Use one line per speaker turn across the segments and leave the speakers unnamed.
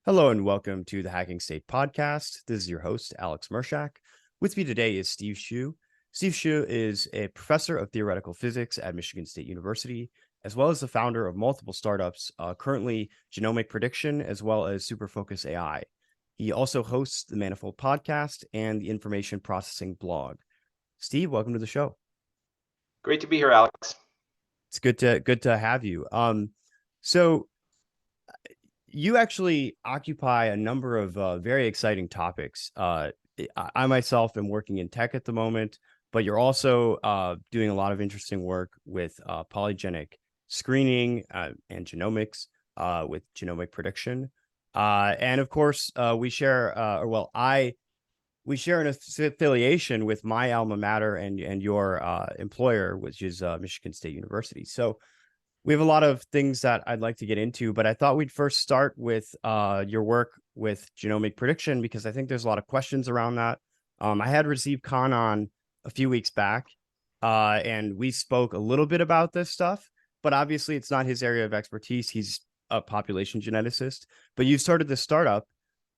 Hello and welcome to the Hacking State podcast. This is your host, Alex Mershak. With me today is Steve Hsu. Steve Hsu is a professor of theoretical physics at Michigan State University, as well as the founder of multiple startups, currently Genomic Prediction, as well as Superfocus AI. He also hosts the Manifold podcast and the information processing blog. Steve, welcome to the show.
Great to be here, Alex.
It's good to have you. So you actually occupy a number of very exciting topics. I myself am working in tech at the moment, but you're also doing a lot of interesting work with polygenic screening and genomics with genomic prediction. And of course, we share, we share an affiliation with my alma mater and your employer, which is Michigan State University. So we have a lot of things that I'd like to get into, but I thought we'd first start with your work with genomic prediction, because I think there's a lot of questions around that. I had received Khan on a few weeks back, and we spoke a little bit about this stuff, but obviously it's not his area of expertise. He's a population geneticist, but you started this startup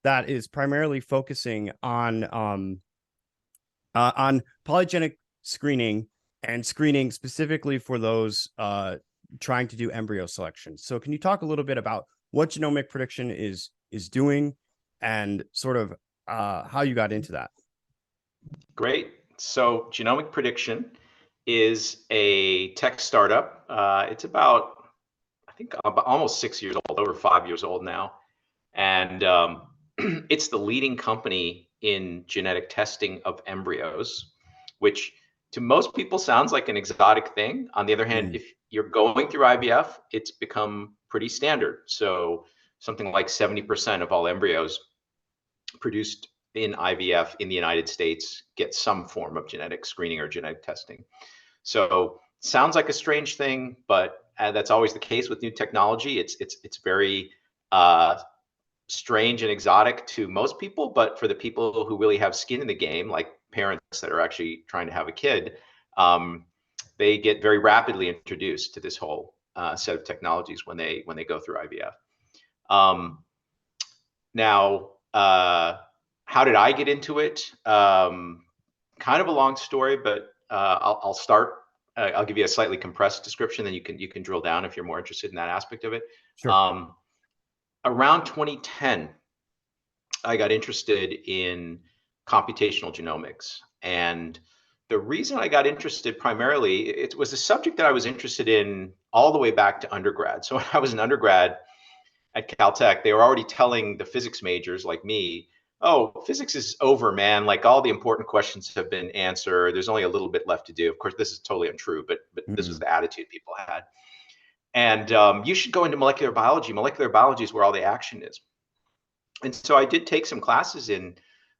that is primarily focusing on polygenic screening and screening specifically for those trying to do embryo selection. So can you talk a little bit about what genomic prediction is doing and sort of how you got into that?
Great. So Genomic Prediction is a tech startup. It's about, I think, almost 6 years old, over 5 years old now. And it's the leading company in genetic testing of embryos, which to most people sounds like an exotic thing. On the other hand, if you're going through IVF, it's become pretty standard. So something like 70% of all embryos produced in IVF in the United States get some form of genetic screening or genetic testing. So sounds like a strange thing, but that's always the case with new technology. It's very strange and exotic to most people, but for the people who really have skin in the game, like parents that are actually trying to have a kid, they get very rapidly introduced to this whole set of technologies when they go through IVF. Now, how did I get into it? Kind of a long story, but I'll start. I'll give you a slightly compressed description, then you can drill down if you're more interested in that aspect of it.
Sure.
Around 2010, I got interested in computational genomics. And the reason I got interested primarily, it was a subject that I was interested in all the way back to undergrad. So when I was an undergrad at Caltech, they were already telling the physics majors like me, oh, physics is over, man. Like all the important questions have been answered. There's only a little bit left to do. Of course, this is totally untrue, but this was the attitude people had. And you should go into molecular biology. Molecular biology is where all the action is. And so I did take some classes in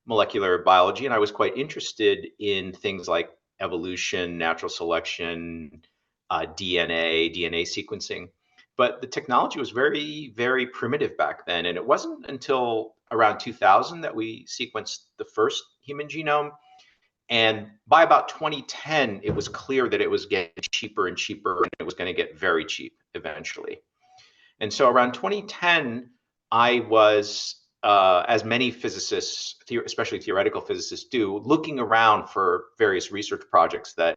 molecular biology, and I was quite interested in things like evolution, natural selection, DNA sequencing. But the technology was very, very primitive back then. And it wasn't until around 2000 that we sequenced the first human genome. And by about 2010, it was clear that it was getting cheaper and cheaper, and it was going to get very cheap eventually. And so around 2010, I was, as many physicists, especially theoretical physicists do, looking around for various research projects that,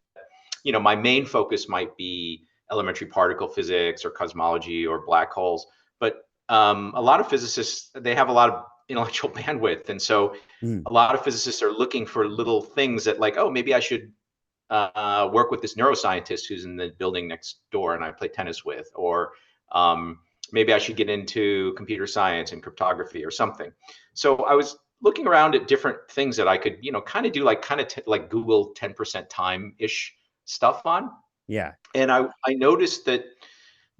my main focus might be elementary particle physics or cosmology or black holes. But a lot of physicists, they have a lot of intellectual bandwidth. And so a lot of physicists are looking for little things that like, oh, maybe I should work with this neuroscientist who's in the building next door and I play tennis with, or maybe I should get into computer science and cryptography or something. So I was looking around at different things that I could, kind of do like like Google 10% time-ish stuff on.
Yeah.
And I noticed that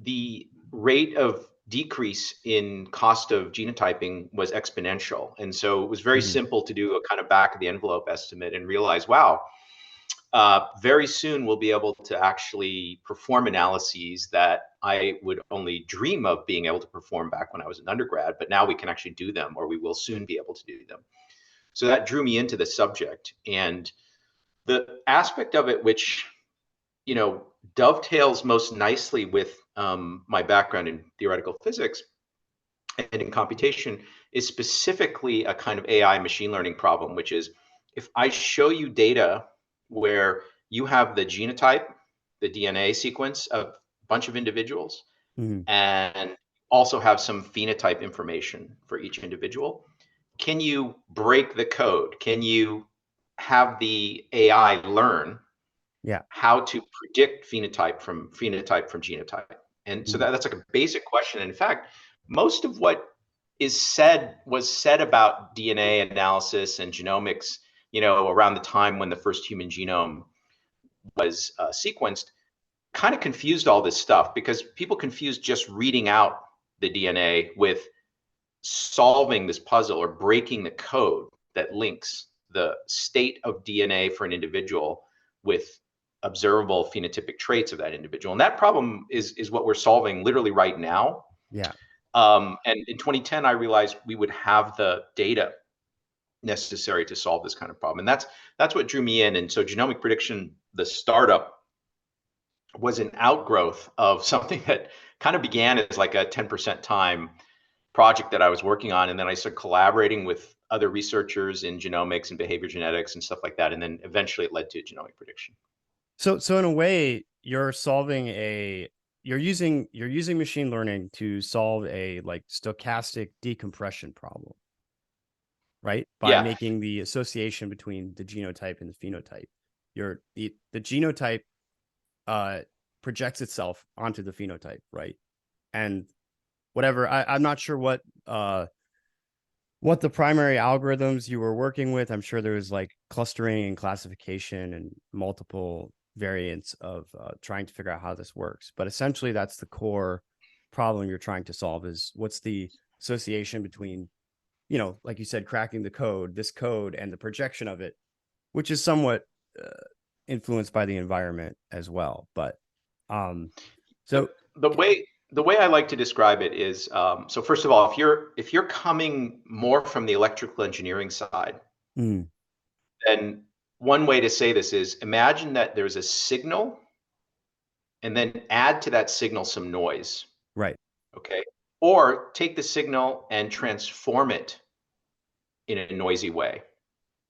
the rate of decrease in cost of genotyping was exponential. And so it was very simple to do a kind of back of the envelope estimate and realize, wow, very soon we'll be able to actually perform analyses that I would only dream of being able to perform back when I was an undergrad, but now we can actually do them, or we will soon be able to do them. So that drew me into the subject. And the aspect of it which, dovetails most nicely with my background in theoretical physics and in computation is specifically a kind of AI machine learning problem, which is if I show you data where you have the genotype, the DNA sequence of a bunch of individuals,
Mhm.
and also have some phenotype information for each individual, can you break the code? Can you have the AI learn
Yeah.
how to predict phenotype from genotype? And so
Mhm.
that's like a basic question. In fact, most of what was said about DNA analysis and genomics, around the time when the first human genome was sequenced, kind of confused all this stuff because people confused just reading out the DNA with solving this puzzle or breaking the code that links the state of DNA for an individual with observable phenotypic traits of that individual. And that problem is what we're solving literally right now.
Yeah.
And in 2010, I realized we would have the data necessary to solve this kind of problem. And that's what drew me in. And so Genomic Prediction, the startup, was an outgrowth of something that kind of began as like a 10% time project that I was working on. And then I started collaborating with other researchers in genomics and behavior genetics and stuff like that. And then eventually it led to genomic prediction.
So in a way, you're using machine learning to solve a like stochastic decompression problem, right? By
Yeah.
making the association between the genotype and the phenotype. The genotype uh projects itself onto the phenotype, right? And whatever, I'm not sure what the primary algorithms you were working with. I'm sure there was like clustering and classification and multiple variants of trying to figure out how this works. But essentially, that's the core problem you're trying to solve: is what's the association between, like you said, cracking this code, and the projection of it, which is somewhat uh, influenced by the environment as well. But um,
The,
so
the way I like to describe it is, so first of all, if you're coming more from the electrical engineering side,
mm,
then one way to say this is imagine that there's a signal and then add to that signal some noise.
right.
Okay. Or take the signal and transform it in a noisy way,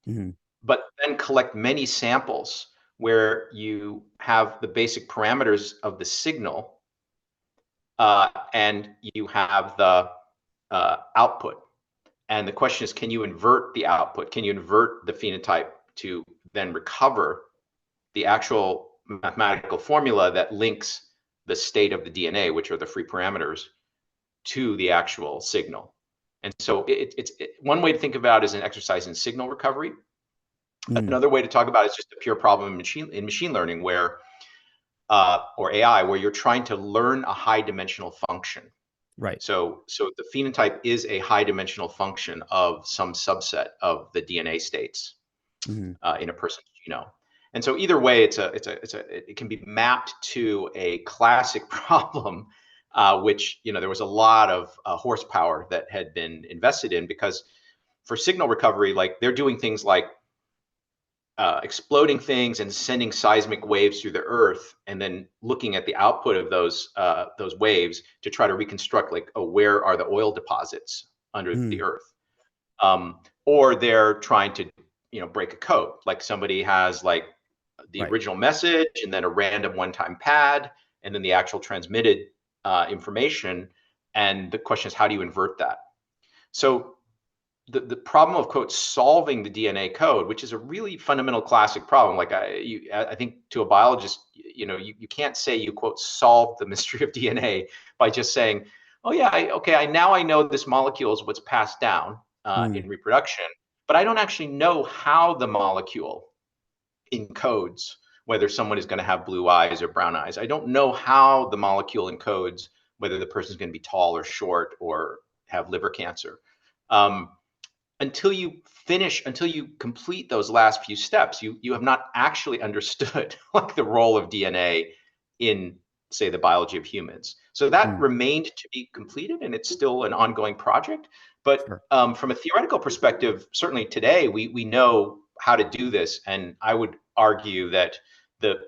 Hmm.
but then collect many samples where you have the basic parameters of the signal, and you have the output. And the question is, can you invert the output? Can you invert the phenotype to then recover the actual mathematical formula that links the state of the DNA, which are the free parameters, to the actual signal? And so it's one way to think about it is an exercise in signal recovery.
Mm,
Another way to talk about it is just a pure problem in machine learning, where or AI, where you're trying to learn a high dimensional function.
right.
So the phenotype is a high dimensional function of some subset of the DNA states
Hmm.
in a person's genome. And so either way, it can be mapped to a classic problem, which there was a lot of horsepower that had been invested in, because for signal recovery, like they're doing things like exploding things and sending seismic waves through the earth, and then looking at the output of those waves to try to reconstruct, like, oh, where are the oil deposits under the
Mm,
earth? Or they're trying to break a code, like somebody has like the
right.
original message and then a random one-time pad and then the actual transmitted information. And the question is, how do you invert that? So the problem of, quote, solving the DNA code, which is a really fundamental classic problem. Like I think to a biologist, you can't say you, quote, solve the mystery of DNA by just saying, oh yeah, okay, I know this molecule is what's passed down
Mm,
in reproduction, but I don't actually know how the molecule encodes whether someone is going to have blue eyes or brown eyes. I don't know how the molecule encodes whether the person is going to be tall or short or have liver cancer. Um, until you complete those last few steps, you have not actually understood like the role of DNA in, say, the biology of humans. So that
mm,
remained to be completed, and it's still an ongoing project. But
sure.
from a theoretical perspective, certainly today we know how to do this, and I would argue that the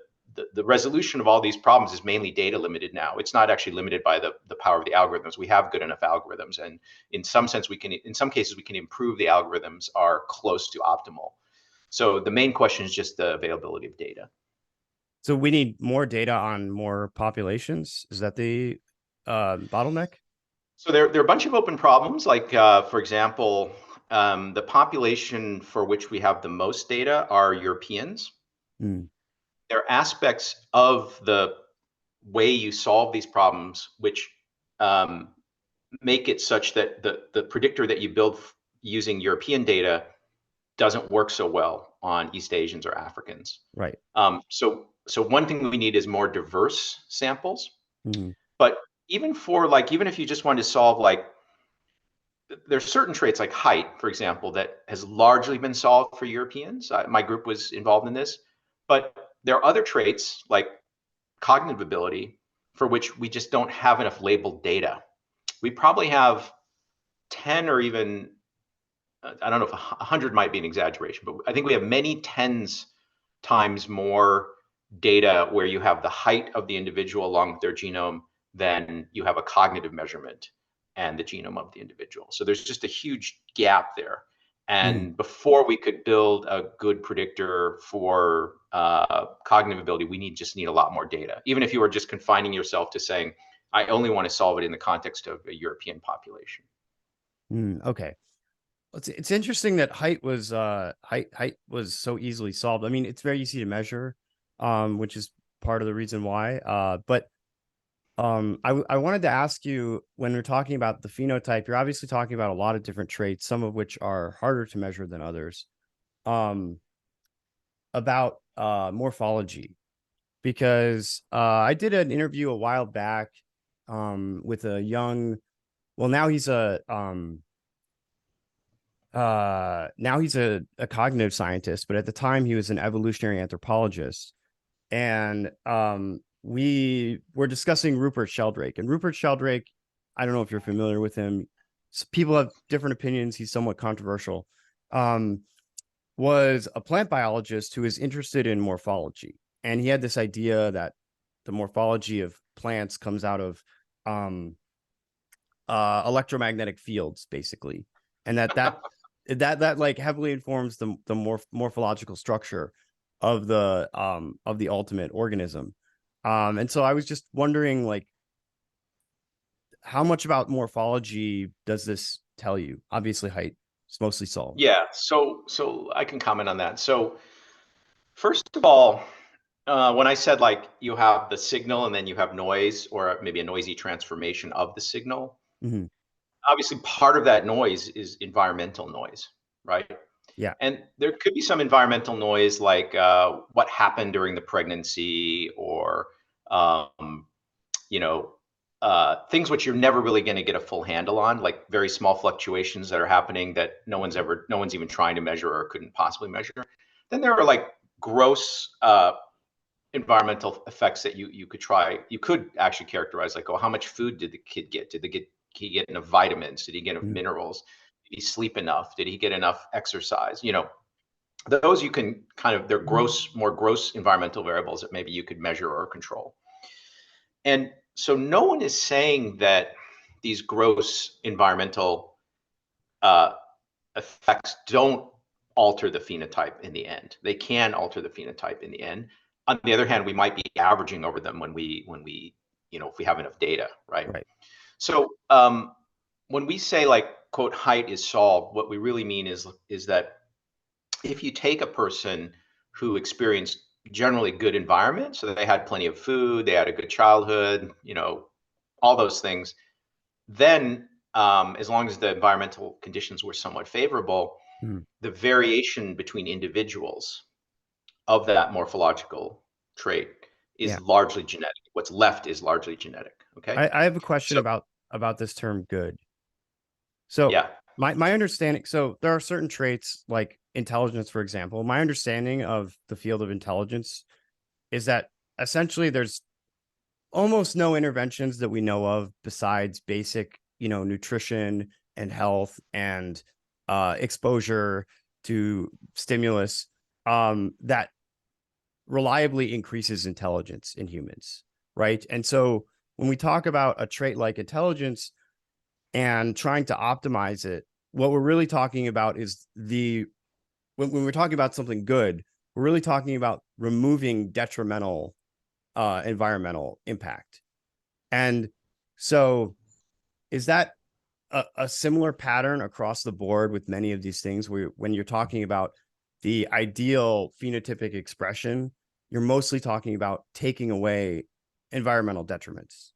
the resolution of all these problems is mainly data limited now. It's not actually limited by the power of the algorithms. We have good enough algorithms, and in some sense, in some cases, we can improve the algorithms are close to optimal. So the main question is just the availability of data.
So we need more data on more populations. Is that the bottleneck?
So there are a bunch of open problems, like, for example, the population for which we have the most data are Europeans.
Mm.
There are aspects of the way you solve these problems which make it such that the predictor that you build using European data doesn't work so well on East Asians or Africans.
Right.
So one thing we need is more diverse samples.
Mm.
But even if you just want to solve, like, there's certain traits like height, for example, that has largely been solved for Europeans. My group was involved in this, but there are other traits like cognitive ability for which we just don't have enough labeled data. We probably have 10 or even, I don't know if 100 might be an exaggeration, but I think we have many tens times more data where you have the height of the individual along with their genome than you have a cognitive measurement and the genome of the individual. So there's just a huge gap there.
Mm.
And before we could build a good predictor for cognitive ability, just need a lot more data. Even if you were just confining yourself to saying, I only want to solve it in the context of a European population.
Mm. Okay. It's interesting that height was so easily solved. I mean, it's very easy to measure, which is part of the reason why. But I wanted to ask you, when we're talking about the phenotype, you're obviously talking about a lot of different traits, some of which are harder to measure than others. About morphology, because I did an interview a while back with a young, well, now he's a cognitive scientist, but at the time he was an evolutionary anthropologist. And we were discussing Rupert Sheldrake. And Rupert Sheldrake, I don't know if you're familiar with him. People have different opinions. He's somewhat controversial. Was a plant biologist who is interested in morphology. And he had this idea that the morphology of plants comes out of electromagnetic fields, basically. And that like heavily informs the morphological structure of the ultimate organism. And so I was just wondering, like, how much about morphology does this tell you? Obviously, height is mostly solved.
Yeah, so I can comment on that. So first of all, when I said, like, you have the signal and then you have noise, or maybe a noisy transformation of the signal,
Mm-hmm.
obviously part of that noise is environmental noise, right?
Yeah.
And there could be some environmental noise, like what happened during the pregnancy, or um, you know, things which you're never really going to get a full handle on, like very small fluctuations that are happening that no one's even trying to measure or couldn't possibly measure. Then there are, like, gross environmental effects that you could actually characterize, like, oh, how much food did the kid get? He get enough vitamins? Did he get enough
Mm-hmm.
minerals? Did he sleep enough? Did he get enough exercise? Those you can they're more gross environmental variables that maybe you could measure or control. And so no one is saying that these gross environmental uh, effects don't alter the phenotype in the end. They can alter the phenotype in the end. On the other hand, we might be averaging over them when we if we have enough data, right?
Right.
So when we say, like, quote, height is solved, what we really mean is that if you take a person who experienced generally good environment, so that they had plenty of food, they had a good childhood, all those things, then as long as the environmental conditions were somewhat favorable,
Mm-hmm.
the variation between individuals of that morphological trait is
Yeah.
largely genetic. What's left is largely genetic. Okay.
I have a question
So
about this term good. So
yeah.
my understanding, so there are certain traits like intelligence, for example. My understanding of the field of intelligence is that essentially there's almost no interventions that we know of besides basic, nutrition and health and exposure to stimulus, that reliably increases intelligence in humans, right? And so when we talk about a trait like intelligence and trying to optimize it, what we're really talking about is when we're talking about something good, we're really talking about removing detrimental environmental impact. And so is that a similar pattern across the board with many of these things where when you're talking about the ideal phenotypic expression, you're mostly talking about taking away environmental detriments?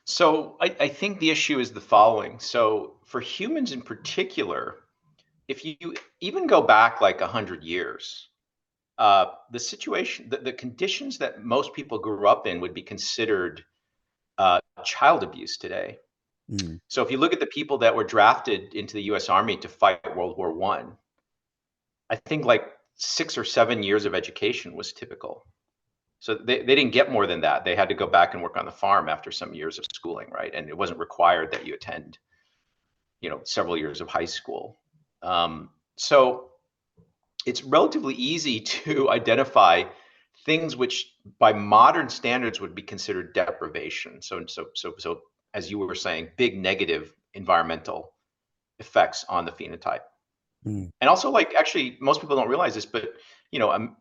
So I think the issue is the following. So for humans in particular, if you even go back like 100 years, the situation, the conditions that most people grew up in would be considered child abuse today.
Mm,
So if you look at the people that were drafted into the U.S. Army to fight World War One, I think like 6 or 7 years of education was typical. So they didn't get more than that. They had to go back and work on the farm after some years of schooling, right? And it wasn't required that you attend, several years of high school. So it's relatively easy to identify things which by modern standards would be considered deprivation. So as you were saying, big negative environmental effects on the phenotype.
mm,
And also, like, actually, most people don't realize this, but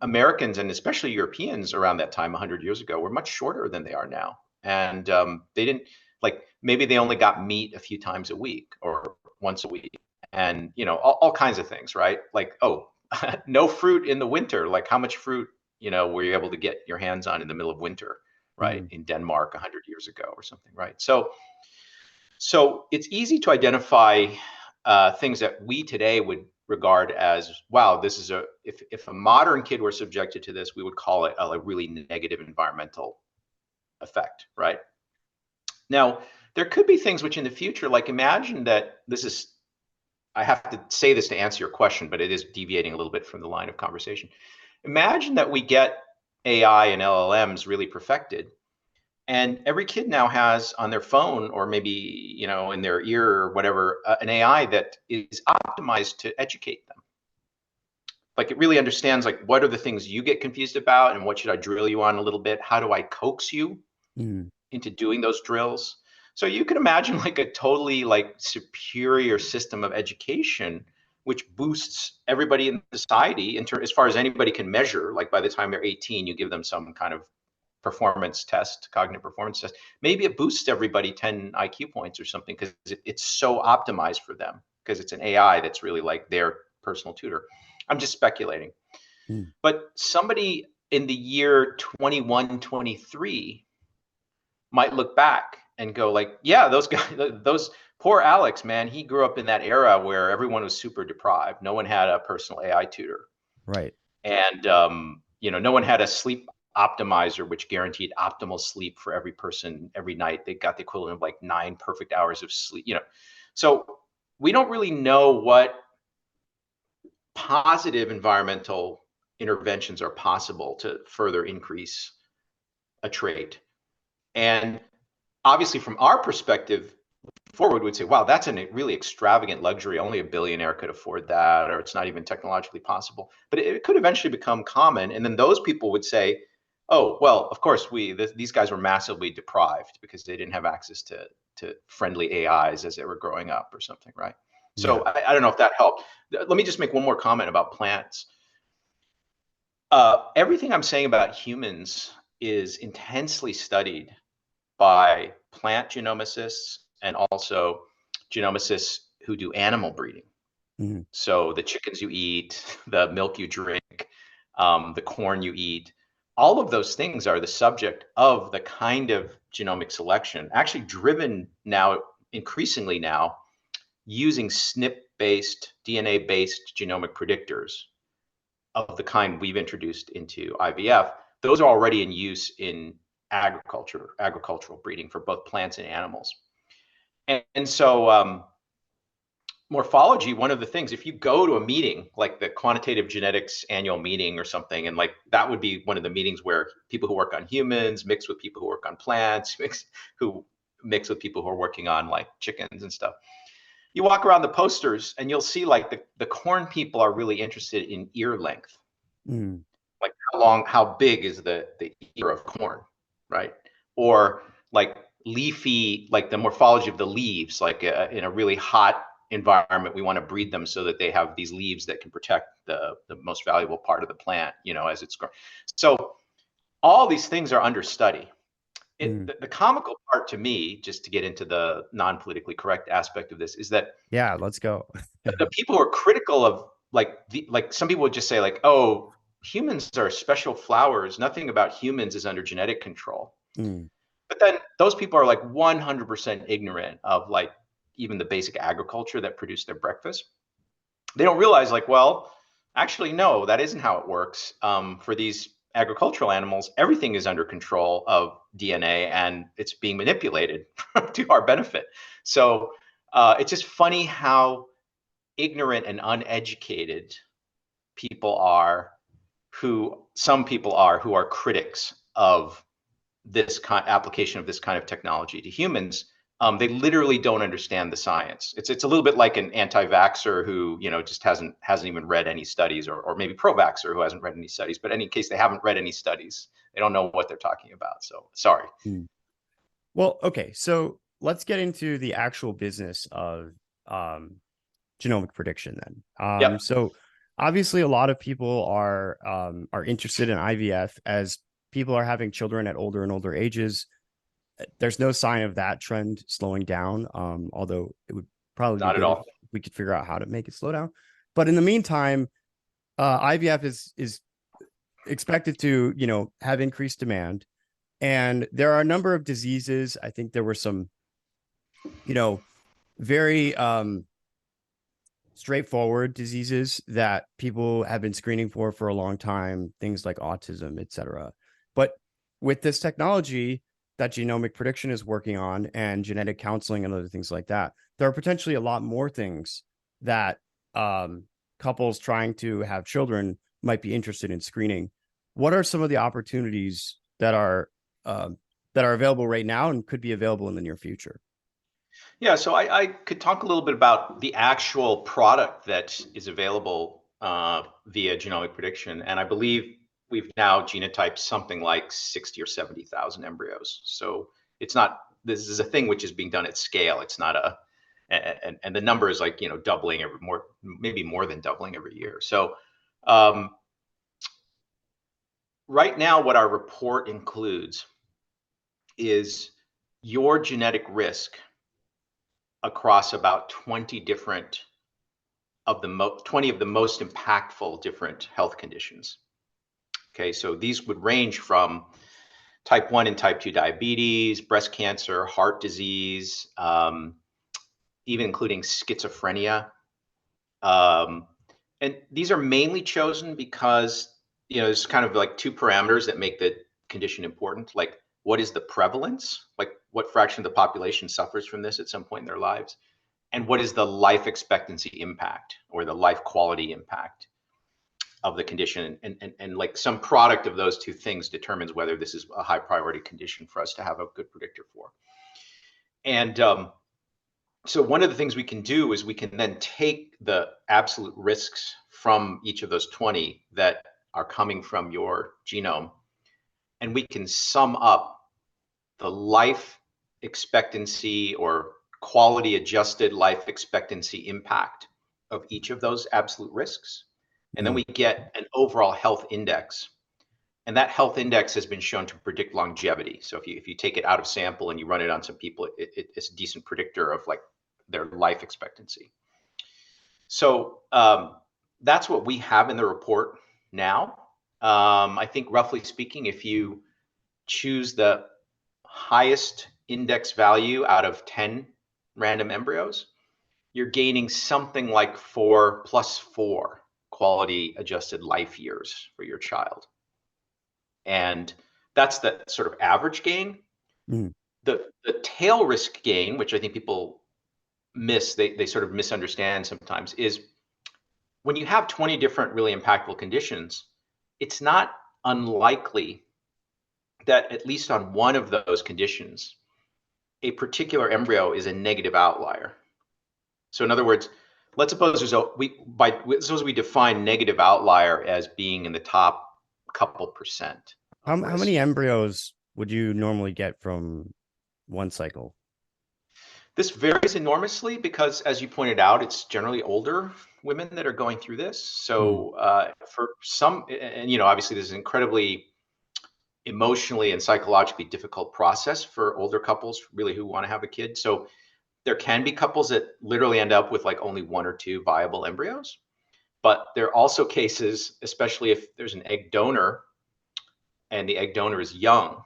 Americans and especially Europeans around that time, 100 years ago, were much shorter than they are now. And they didn't, like, maybe they only got meat a few times a week or once a week, and all kinds of things, right? Like, oh, no fruit in the winter. Like, how much fruit were you able to get your hands on in the middle of winter, right?
mm,
In Denmark 100 years ago or something, right? So it's easy to identify things that we today would regard as, wow, this is if a modern kid were subjected to this, we would call it a really negative environmental effect, right? Now, there could be things which in the future, like imagine that this is, I have to say this to answer your question, but it is deviating a little bit from the line of conversation. Imagine that we get AI and LLMs really perfected, and every kid now has on their phone or maybe, in their ear or whatever, an AI that is optimized to educate them. Like it really understands like what are the things you get confused about and what should I drill you on a little bit? How do I coax you
mm,
into doing those drills? So you can imagine like a totally like superior system of education which boosts everybody in society as far as anybody can measure. Like by the time they're 18, you give them some kind of performance test, cognitive performance test. Maybe it boosts everybody 10 IQ points or something because it's so optimized for them because it's an AI that's really like their personal tutor. I'm just speculating.
mm.
But somebody in the year 21, 23 might look back and go like, yeah, those guys, those poor Alex, man, he grew up in that era where everyone was super deprived. No one had a personal AI tutor.
Right.
And no one had a sleep optimizer which guaranteed optimal sleep for every person every night. They got the equivalent of like 9 perfect hours of sleep. So we don't really know what positive environmental interventions are possible to further increase a trait. And obviously, from our perspective, forward would say, wow, that's a really extravagant luxury. Only a billionaire could afford that, or it's not even technologically possible. But it could eventually become common. And then those people would say, oh, well, of course, these guys were massively deprived because they didn't have access to friendly AIs as they were growing up or something, right?
Yeah.
So I don't know if that helped. Let me just make one more comment about plants. Everything I'm saying about humans is intensely studied by plant genomicists and also genomicists who do animal breeding.
Mm,
So the chickens you eat, the milk you drink, the corn you eat, all of those things are the subject of the kind of genomic selection, actually driven now, increasingly now, using SNP-based, DNA-based genomic predictors of the kind we've introduced into IVF. Those are already in use in agricultural breeding for both plants and animals. And so morphology, one of the things, if you go to a meeting like the quantitative genetics annual meeting or something, and like that would be one of the meetings where people who work on humans mix with people who work on plants, who mix with people who are working on like chickens and stuff. You walk around the posters and you'll see like the corn people are really interested in ear length.
mm,
Like how big is the ear of corn, right? Or like leafy, like the morphology of the leaves, like in a really hot environment, we want to breed them so that they have these leaves that can protect the most valuable part of the plant, as it's growing. So all these things are under study.
Mm.
The comical part to me, just to get into the non-politically correct aspect of this, is that
Yeah, let's go.
the people who are critical of like some people would just say like, oh, humans are special flowers. Nothing about humans is under genetic control.
Mm.
But then those people are like 100% ignorant of like even the basic agriculture that produced their breakfast. They don't realize like, well, actually, no, that isn't how it works. For these agricultural animals, everything is under control of DNA and it's being manipulated to our benefit. So it's just funny how ignorant and uneducated people are, who some people are who are critics of this application of this kind of technology to humans. They literally don't understand the science. It's a little bit like an anti-vaxxer who just hasn't even read any studies, or maybe pro-vaxxer who hasn't read any studies. But in any case, they haven't read any studies. They don't know what they're talking about. So sorry.
Mm. Well, okay, so let's get into the actual business of um, genomic prediction then.
Yep.
So obviously, a lot of people are interested in IVF as people are having children at older and older ages. There's no sign of that trend slowing down, although it would probably be
Not at
good if
all.
we could figure out how to make it slow down. But in the meantime, IVF is expected to have increased demand, and there are a number of diseases. I think there were some very straightforward diseases that people have been screening for a long time, things like autism, etc. But with this technology that genomic prediction is working on, and genetic counseling and other things like that, there are potentially a lot more things that couples trying to have children might be interested in screening. What are some of the opportunities that are available right now and could be available in the near future?
Yeah, so I could talk a little bit about the actual product that is available via genomic prediction. And I believe we've now genotyped something like 60 or 70,000 embryos. So it's not, this is a thing which is being done at scale. It's not and the number is like, doubling every more, maybe more than doubling every year. So um, right now, what our report includes is your genetic risk across about 20 different 20 of the most impactful different health conditions. Okay, so these would range from type 1 and type 2 diabetes, breast cancer, heart disease, even including schizophrenia. Um, and these are mainly chosen because, there's kind of like two parameters that make the condition important. Like, what is the prevalence? Like, what fraction of the population suffers from this at some point in their lives? And what is the life expectancy impact, or the life quality impact of the condition? And like some product of those two things determines whether this is a high priority condition for us to have a good predictor for. And so one of the things we can do is we can then take the absolute risks from each of those 20 that are coming from your genome, and we can sum up the life expectancy, or quality adjusted life expectancy impact of each of those absolute risks. And then
Mm.
we get an overall health index. And that health index has been shown to predict longevity. So if you take it out of sample and you run it on some people, it's a decent predictor of like their life expectancy. So that's what we have in the report now. I think roughly speaking, if you choose the highest index value out of 10 random embryos, you're gaining something like 4+4 quality adjusted life years for your child. And that's the sort of average gain.
Mm.
The tail risk gain, which I think people miss, they sort of misunderstand sometimes, is when you have 20 different really impactful conditions, it's not unlikely that at least on one of those conditions, a particular embryo is a negative outlier. So in other words, let's suppose suppose we define negative outlier as being in the top couple percent of
How
risk.
many embryos would you normally get from one cycle?
This varies enormously because, as you pointed out, it's generally older women that are going through this.
Mm,
So for some, and obviously this is an incredibly emotionally and psychologically difficult process for older couples really who want to have a kid. So there can be couples that literally end up with like only one or two viable embryos. But there are also cases, especially if there's an egg donor and the egg donor is young,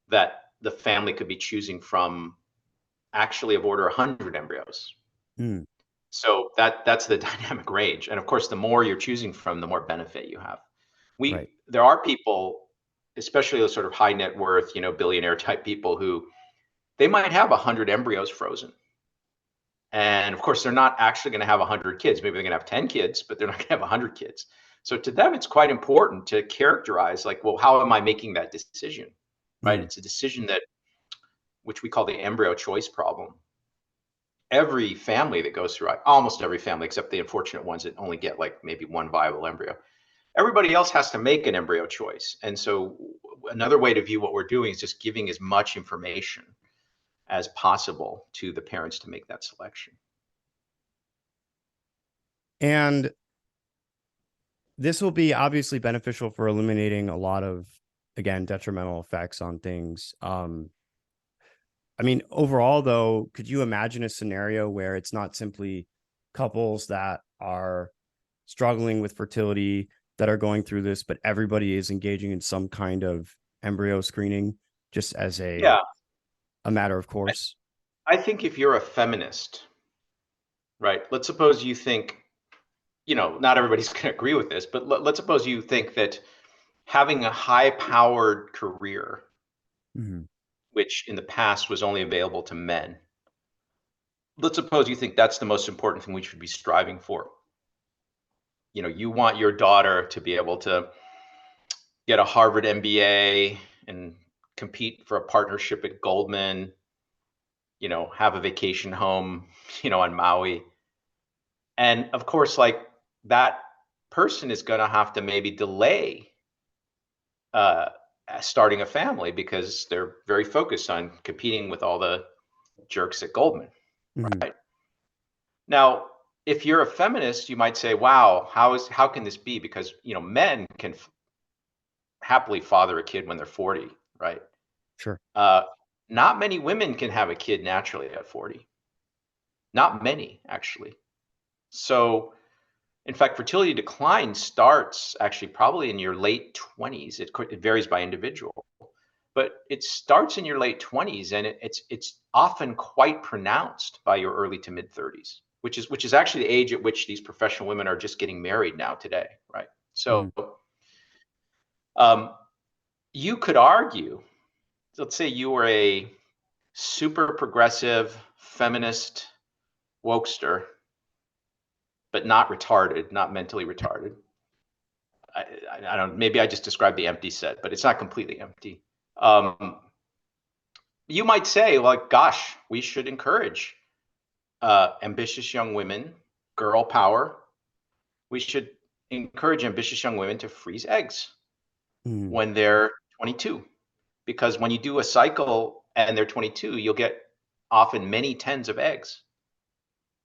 that the family could be choosing from actually of order 100 embryos.
mm,
So that's the dynamic range. And of course, the more you're choosing from, the more benefit you have.
right.
There are people, especially those sort of high net worth, billionaire type people who they might have 100 embryos frozen. And of course, they're not actually going to have 100 kids. Maybe they're going to have 10 kids, but they're not going to have 100 kids. So to them, it's quite important to characterize like, well, how am I making that decision? Right?
Mm,
It's a decision that, which we call the embryo choice problem. Every family that goes through, almost every family, except the unfortunate ones that only get like maybe one viable embryo, everybody else has to make an embryo choice. And so another way to view what we're doing is just giving as much information as possible to the parents to make that selection.
and this will be obviously beneficial for eliminating a lot of, again, detrimental effects on things. I mean, overall, though, could you imagine a scenario where it's not simply couples that are struggling with fertility that are going through this, but everybody is engaging in some kind of embryo screening just as
Yeah,
a matter of course?
I think if you're a feminist, right, let's suppose you think, not everybody's going to agree with this, but let's suppose you think that having a high powered career,
Mm-hmm.
which in the past was only available to men, let's suppose you think that's the most important thing we should be striving for. You want your daughter to be able to get a Harvard MBA and compete for a partnership at Goldman, have a vacation home, on Maui. And of course, like that person is going to have to maybe delay uh, starting a family because they're very focused on competing with all the jerks at Goldman,
Mm-hmm.
right? Now, if you're a feminist, you might say, "Wow, how can this be?" Because men can happily father a kid when they're 40, right?
Sure.
Uh, Not many women can have a kid naturally at 40. Not many, actually. So, in fact, fertility decline starts actually probably in your late 20s. It varies by individual, but it starts in your late 20s, and it's often quite pronounced by your early to mid 30s, which is actually the age at which these professional women are just getting married now today, right?
Mm-hmm.
So, um, you could argue, let's say you were a super progressive feminist wokester, but not retarded, not mentally retarded. I, I don't. Maybe I just described the empty set, but it's not completely empty. Um, you might say, like, gosh, we should encourage ambitious young women, girl power. We should encourage ambitious young women to freeze eggs
Mm-hmm.
when they're 22, because when you do a cycle and they're 22, you'll get often many tens of eggs.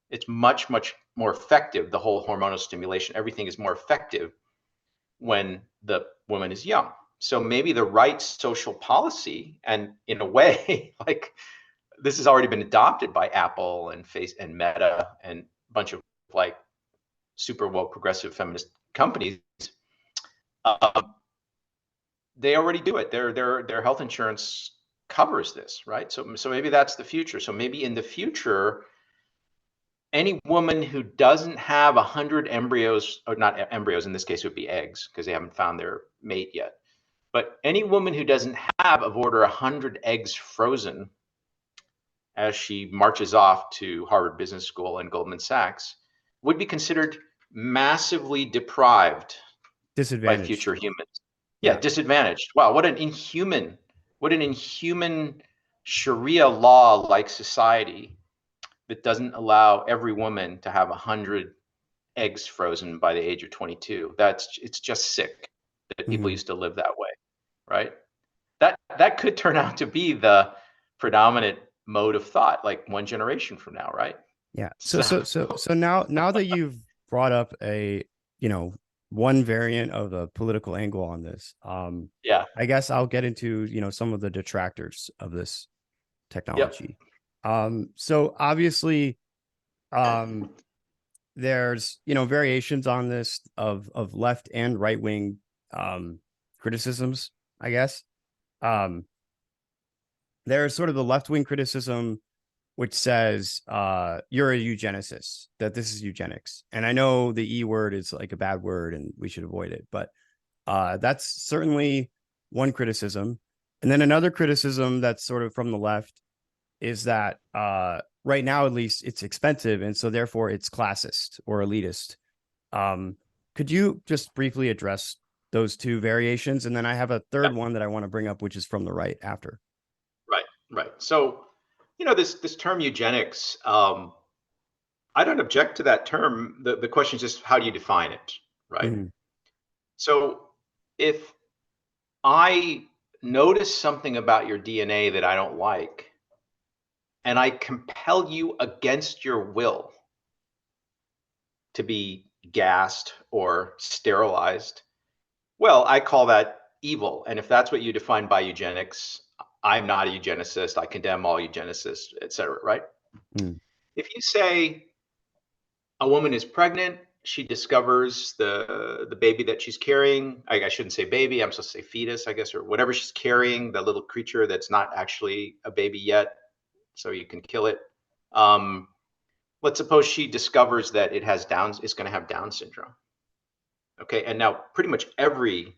It's much, much more effective. The whole hormonal stimulation, everything is more effective when the woman is young. So maybe the right social policy, and in a way, like this has already been adopted by Apple and Face and Meta and a bunch of like super woke progressive feminist companies. Uh, they already do it. Their health insurance covers this, right? So maybe that's the future. So maybe in the future, any woman who doesn't have 100 embryos, or not embryos, in this case, it would be eggs because they haven't found their mate yet. But any woman who doesn't have of order 100 eggs frozen as she marches off to Harvard Business School and Goldman Sachs would be considered massively deprived by
Disadvantaged.
future humans. Yeah,
Yeah.
disadvantaged. Wow, what an inhuman Sharia law like society that doesn't allow every woman to have 100 eggs frozen by the age of 22. It's just sick. that people
Mhm.
used to live that way, right? That could turn out to be the predominant mode of thought, like one generation from now, right?
Yeah. So
So
so so so now that you've brought up a, you know, one variant of the political angle on this,
yeah,
I guess I'll get into, you know, some of the detractors of this
yep,
technology. So obviously, um, there's, you know, variations on this of left and right wing um criticisms, I guess. Um, there's sort of the left wing criticism which says you're a eugenicist, that this is eugenics. And I know the E word is like a bad word and we should avoid it, but that's certainly one criticism. And then another criticism that's sort of from the left is that right now, at least, it's expensive. And so therefore it's classist or elitist. Um, could you just briefly address those two variations? And then I have a
yeah,
third one that I want to bring up, which is from the right after.
right, right. So, this term eugenics, I don't object to that term. The question is just how do you define it, right?
Mhm.
So, if I notice something about your DNA that I don't like, and I compel you against your will to be gassed or sterilized, well, I call that evil. And if that's what you define by eugenics, I'm not a eugenicist. I condemn all eugenicists, et cetera, right?
Mhm.
If you say a woman is pregnant, she discovers the baby that she's carrying. I shouldn't say baby, I'm supposed to say fetus, I guess, or whatever she's carrying, the little creature that's not actually a baby yet, so you can kill it. Um, let's suppose she discovers that it's going to have Down syndrome. Okay, and now pretty much every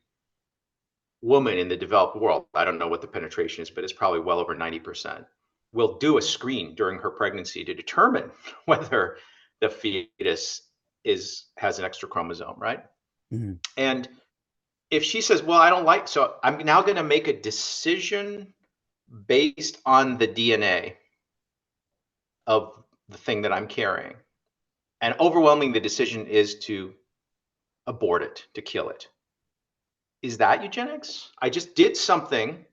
woman in the developed world, I don't know what the penetration is, but it's probably well over 90%, will do a screen during her pregnancy to determine whether the fetus has an extra chromosome, right?
Mhm.
And if she says, well, I don't like, so I'm now going to make a decision based on the DNA of the thing that I'm carrying. And overwhelming the decision is to abort it, to kill it. Is that eugenics? I just did something.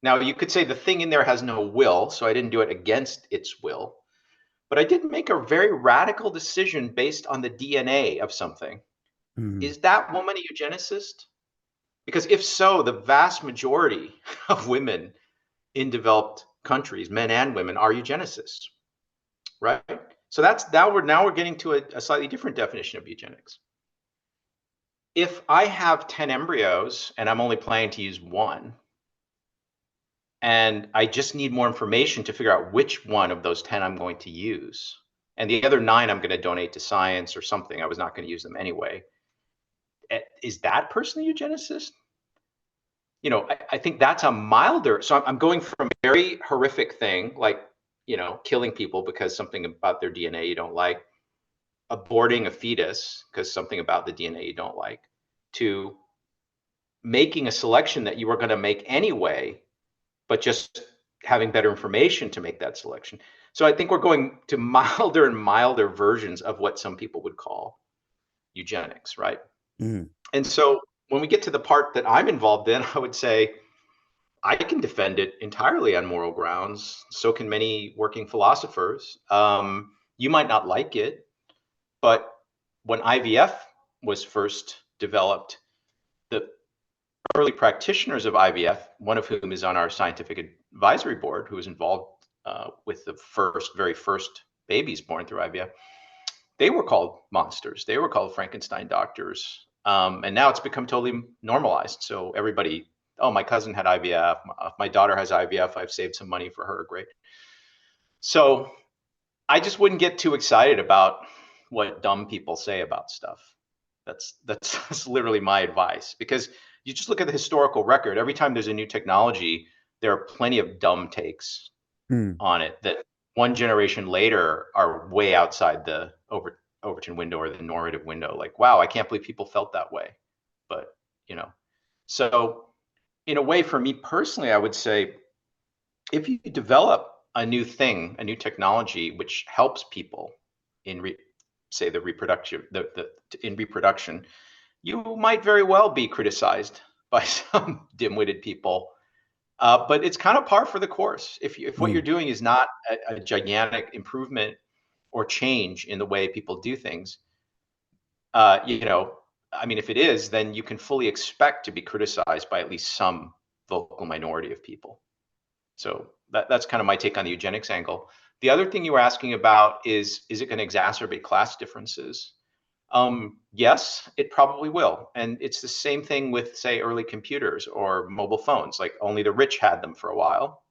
Now, you could say the thing in there has no will, so I didn't do it against its will. But I did make a very radical decision based on the DNA of something.
Mhm.
Is that woman a eugenicist? Because if so, the vast majority of women in developed countries, men and women, are eugenicists, right? So that's now we're getting to a slightly different definition of eugenics. If I have 10 embryos and I'm only planning to use one, and I just need more information to figure out which one of those 10 I'm going to use. And the other nine I'm going to donate to science or something. I was not going to use them anyway. Is that person a eugenicist? I think that's a milder. So I'm going from a very horrific thing, like, killing people because something about their DNA you don't like, aborting a fetus because something about the DNA you don't like, to making a selection that you were going to make anyway but just having better information to make that selection. So I think we're going to milder and milder versions of what some people would call eugenics, right?
Mhm.
And so when we get to the part that I'm involved in, I would say I can defend it entirely on moral grounds. So can many working philosophers. You might not like it, but when IVF was first developed, the early practitioners of IVF, one of whom is on our scientific advisory board, who was involved with the very first babies born through IVF, they were called monsters. They were called Frankenstein doctors. And now it's become totally normalized. So everybody, oh, my cousin had IVF. My daughter has IVF. I've saved some money for her. Great. So I just wouldn't get too excited about what dumb people say about stuff. That's literally my advice, because you just look at the historical record. Every time there's a new technology, there are plenty of dumb takes
Mhm.
on it that one generation later are way outside the Overton window or the normative window. Like, wow, I can't believe people felt that way. But you know, so in a way, for me personally, I would say if you develop a new thing, a new technology which helps people in say the reproduction, in reproduction, you might very well be criticized by some dim-witted people. But it's kind of par for the course. If what you're
Mm.
doing is not a gigantic improvement or change in the way people do things, you know, I mean, if it is, then you can fully expect to be criticized by at least some vocal minority of people. So that's kind of my take on the eugenics angle. The other thing you were asking about is it going to exacerbate class differences? Yes, it probably will. And it's the same thing with, say, early computers or mobile phones. Like only the rich had them for a while.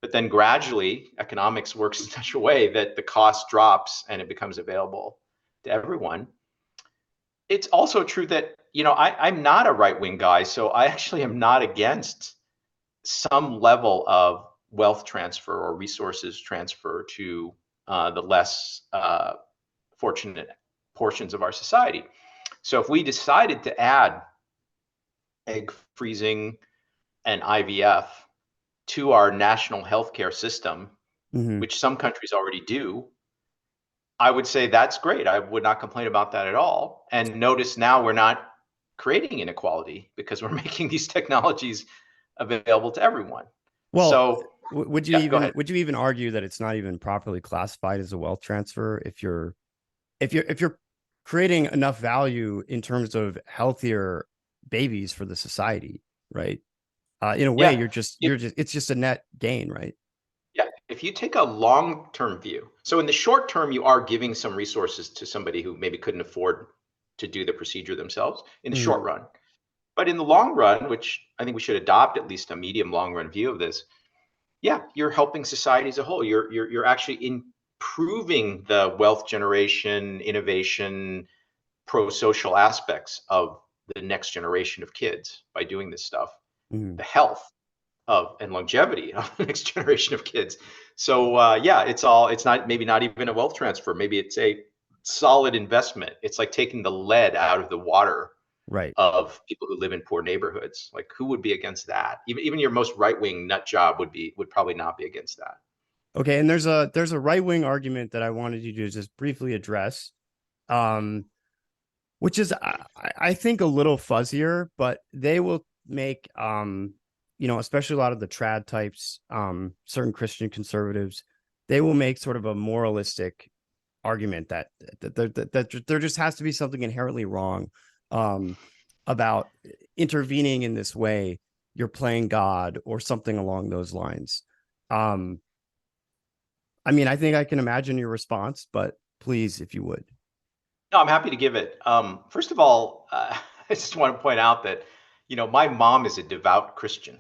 But then gradually, economics works in such a way that the cost drops and it becomes available to everyone. It's also true that, you know, I'm not a right-wing guy, so I actually am not against some level of wealth transfer or resources transfer to the less fortunate portions of our society. So if we decided to add egg freezing and IVF to our national healthcare system,
Hmm.
which some countries already do, I would say that's great. I would not complain about that at all. And notice now we're not creating inequality because we're making these technologies available to everyone.
Well,
So, yeah, go ahead.
would you even argue that it's not even properly classified as a wealth transfer if you're creating enough value in terms of healthier babies for the society, right? In a way,
Yeah. If,
it's just a net gain, right?
yeah. If you take a long-term view, so in the short term, you are giving some resources to somebody who maybe couldn't afford to do the procedure themselves in the
Mm-hmm.
short run. But in the long run, which I think we should adopt at least a medium long run view of this, yeah, you're helping society as a whole. You're actually improving the wealth generation, innovation, pro-social aspects of the next generation of kids by doing this stuff.
Mm-hmm.
The health of and longevity of the next generation of kids. So yeah, it's not maybe not even a wealth transfer. Maybe it's a solid investment. It's like taking the lead out of the water
Right.
of people who live in poor neighborhoods. Like who would be against that? Even your most right-wing nut job would probably not be against that.
Okay, and there's a right wing argument that I wanted you to just briefly address, um, which is I think a little fuzzier, but they will make especially a lot of the trad types, certain Christian conservatives, they will make sort of a moralistic argument that there just has to be something inherently wrong, um, about intervening in this way. You're playing God or something along those lines. Um, I mean, I think I can imagine your response, but please, if you would.
No, I'm happy to give it. First of all, I just want to point out that, you know, my mom is a devout Christian,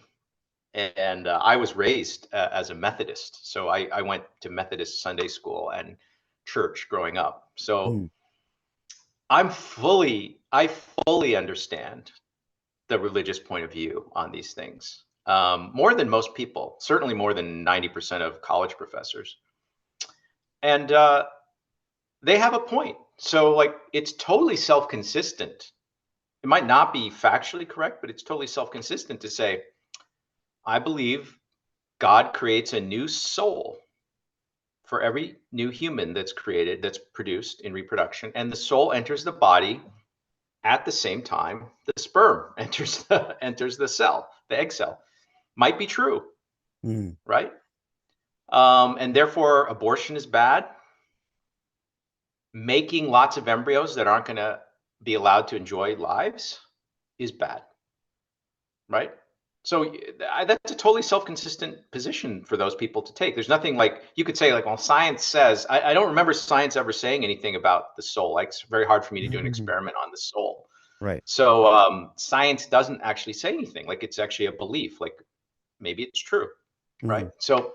and I was raised as a Methodist. So I went to Methodist Sunday school and church growing up. So
Mm,
I fully understand the religious point of view on these things, more than most people, certainly more than 90% of college professors. And they have a point. So, like, it's totally self consistent. It might not be factually correct, but it's totally self consistent to say, I believe God creates a new soul for every new human that's created, that's produced in reproduction, and the soul enters the body at the same time the sperm enters the cell, the egg cell. Might be true,
mm,
right? And therefore, abortion is bad. Making lots of embryos that aren't going to be allowed to enjoy lives is bad, right? So that's a totally self-consistent position for those people to take. There's nothing like you could say like, well, science says. I don't remember science ever saying anything about the soul. Like it's very hard for me to do an experiment on the soul.
right.
So science doesn't actually say anything. Like it's actually a belief. Like maybe it's true, right?
Mm,
So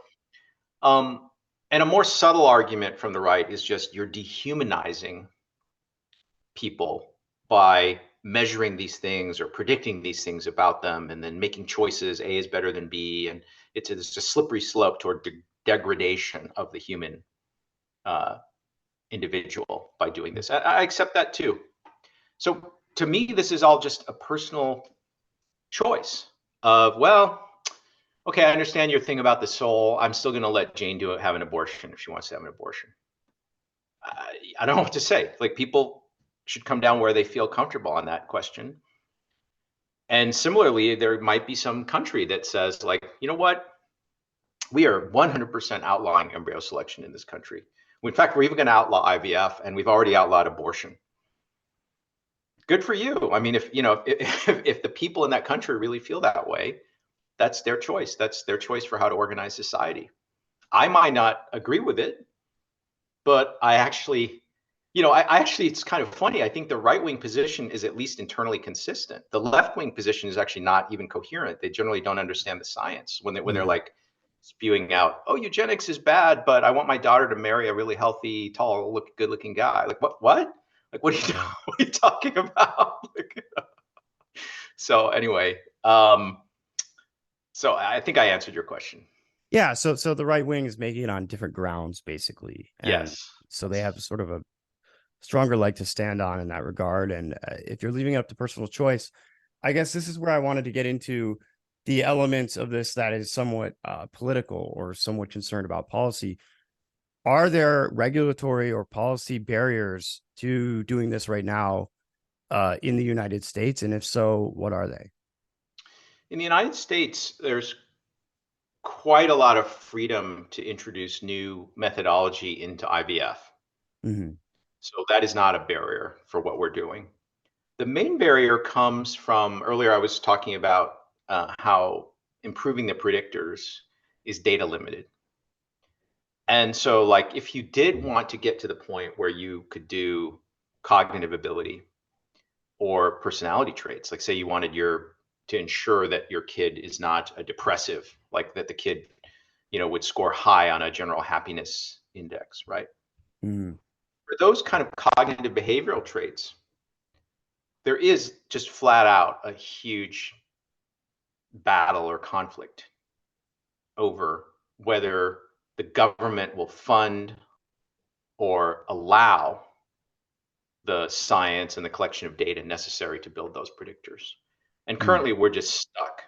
um, and a more subtle argument from the right is just you're dehumanizing people by measuring these things or predicting these things about them and then making choices. A is better than B. And it's a slippery slope toward degradation of the human uh, individual by doing this. I accept that too. So to me, this is all just a personal choice of, well, okay, I understand your thing about the soul. I'm still going to let Jane have an abortion if she wants to have an abortion. I don't know what to say. Like people should come down where they feel comfortable on that question. And similarly, there might be some country that says, like, you know what, we are 100% outlawing embryo selection in this country. In fact, we're even going to outlaw IVF, and we've already outlawed abortion. Good for you. I mean, if the people in that country really feel that way, that's their choice. That's their choice for how to organize society. I might not agree with it, but I actually, I actually, it's kind of funny. I think the right wing position is at least internally consistent. The left wing position is actually not even coherent. They generally don't understand the science when they're like spewing out, "Oh, eugenics is bad, but I want my daughter to marry a really healthy, tall, good looking guy." Like, what? Like, what are you,
Yeah.
what are you talking about? So anyway, so I think I answered your question.
Yeah, so the right wing is making it on different grounds, basically, and
Yes.
so they have sort of a stronger leg to stand on in that regard. And if you're leaving it up to personal choice, I guess this is where I wanted to get into the elements of this that is somewhat political or somewhat concerned about policy. Are there regulatory or policy barriers to doing this right now in the United States? And if so, what are they?
In the United States, there's quite a lot of freedom to introduce new methodology into IVF.
Hmm.
So that is not a barrier for what we're doing. The main barrier comes from earlier, I was talking about how improving the predictors is data limited. And so, like, if you did want to get to the point where you could do cognitive ability or personality traits, like say you wanted to ensure that your kid is not a depressive, like that the kid, would score high on a general happiness index, right?
Hmm.
For those kind of cognitive behavioral traits, there is just flat out a huge battle or conflict over whether the government will fund or allow the science and the collection of data necessary to build those predictors. And
Hmm.
currently, we're just stuck.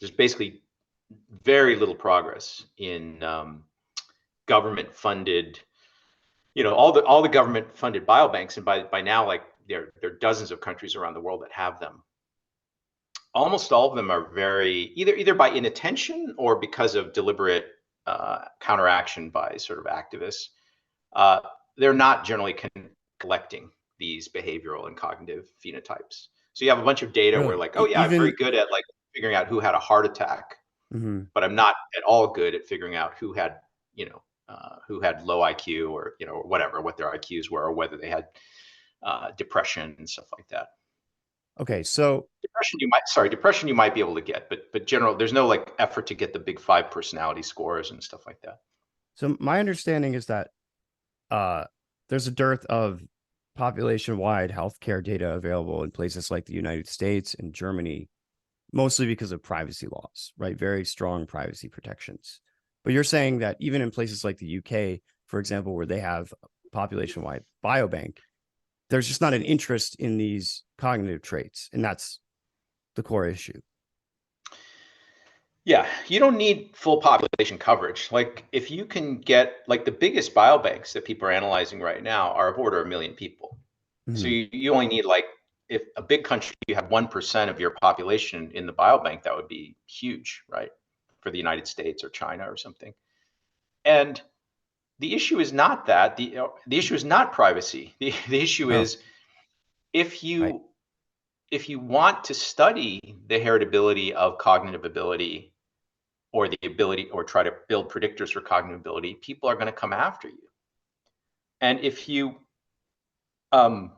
There's basically very little progress in government funded, all the government funded biobanks, and by now, like, there are dozens of countries around the world that have them. Almost all of them are very either by inattention or because of deliberate counteraction by sort of activists. Uh, they're not generally collecting these behavioral and cognitive phenotypes. So you have a bunch of data where,
Really?
like, oh yeah, I'm very
Even.
good at, like, figuring out who had a heart attack,
Mhm.
but I'm not at all good at figuring out who had low IQ, or whatever, what their IQs were, or whether they had depression and stuff like that.
Okay, so
Depression you might be able to get, but general, there's no, like, effort to get the big five personality scores and stuff like that.
my understanding is that uh, there's a dearth of population-wide healthcare data available in places like the United States and Germany, mostly because of privacy laws, right? Very strong privacy protections. But you're saying that even in places like the UK, for example, where they have population-wide biobank, there's just not an interest in these cognitive traits, and that's the core issue.
Yeah, you don't need full population coverage. Like, if you can get, like, the biggest biobanks that people are analyzing right now are of order 1 million people. So
Mhm.
you only need, like, if a big country, you have 1% of your population in the biobank, that would be huge, right? For the United States or China or something. And the issue is not that. The issue is not privacy. The issue
Oh,
is, if
right.
you if you want to study the heritability of cognitive ability, or the ability, or try to build predictors for cognitive ability, people are going to come after you. And if you um,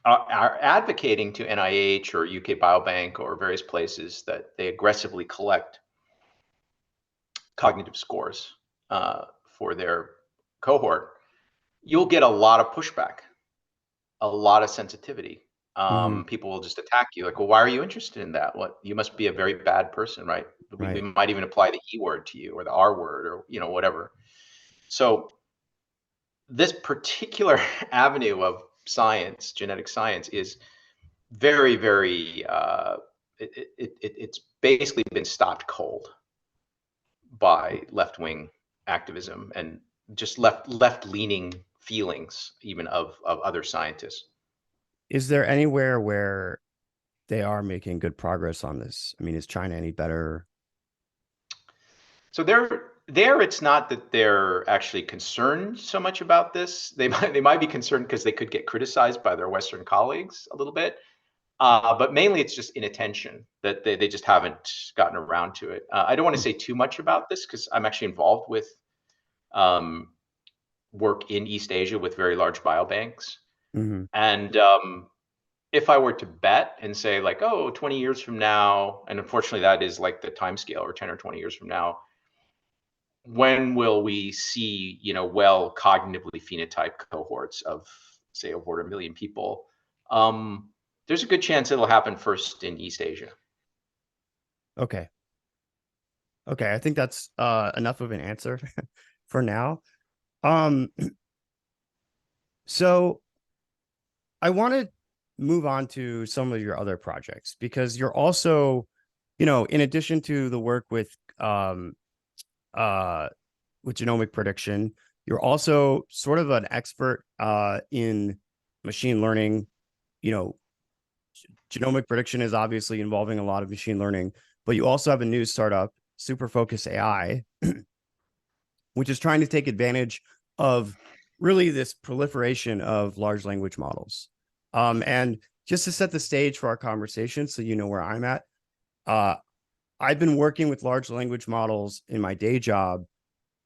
are advocating to NIH or UK Biobank or various places that they aggressively collect cognitive scores for their cohort, you'll get a lot of pushback, a lot of sensitivity.
Mhm.
People will just attack you, like, well, why are you interested in that? What, you must be a very bad person, right? We
Right.
might even apply the E word to you, or the R word, or whatever. So this particular avenue of science, genetic science, is very, very. It's basically been stopped cold by left wing activism and just left leaning feelings even of other scientists.
Is there anywhere where they are making good progress on this? I mean, is China any better?
So it's not that they're actually concerned so much about this. They might be concerned because they could get criticized by their Western colleagues a little bit. But mainly it's just inattention that they just haven't gotten around to it. I don't want to
Hmm.
say too much about this because I'm actually involved with um, work in East Asia with very large biobanks.
Mm-hmm.
And if I were to bet and say like, oh, 20 years from now, and unfortunately that is like the time scale, or 10 or 20 years from now, when will we see, well cognitively phenotyped cohorts of, say, over 1 million people? There's a good chance it'll happen first in East Asia.
Okay. Okay. I think that's enough of an answer for now. Um, so I want to move on to some of your other projects because you're also, in addition to the work uh with genomic prediction, you're also sort of an expert in machine learning. You know, genomic prediction is obviously involving a lot of machine learning, but you also have a new startup, Superfocus AI, which is trying to take advantage of really this proliferation of large language models. And just to set the stage for our conversation, so you know where I'm at, uh, I've been working with large language models in my day job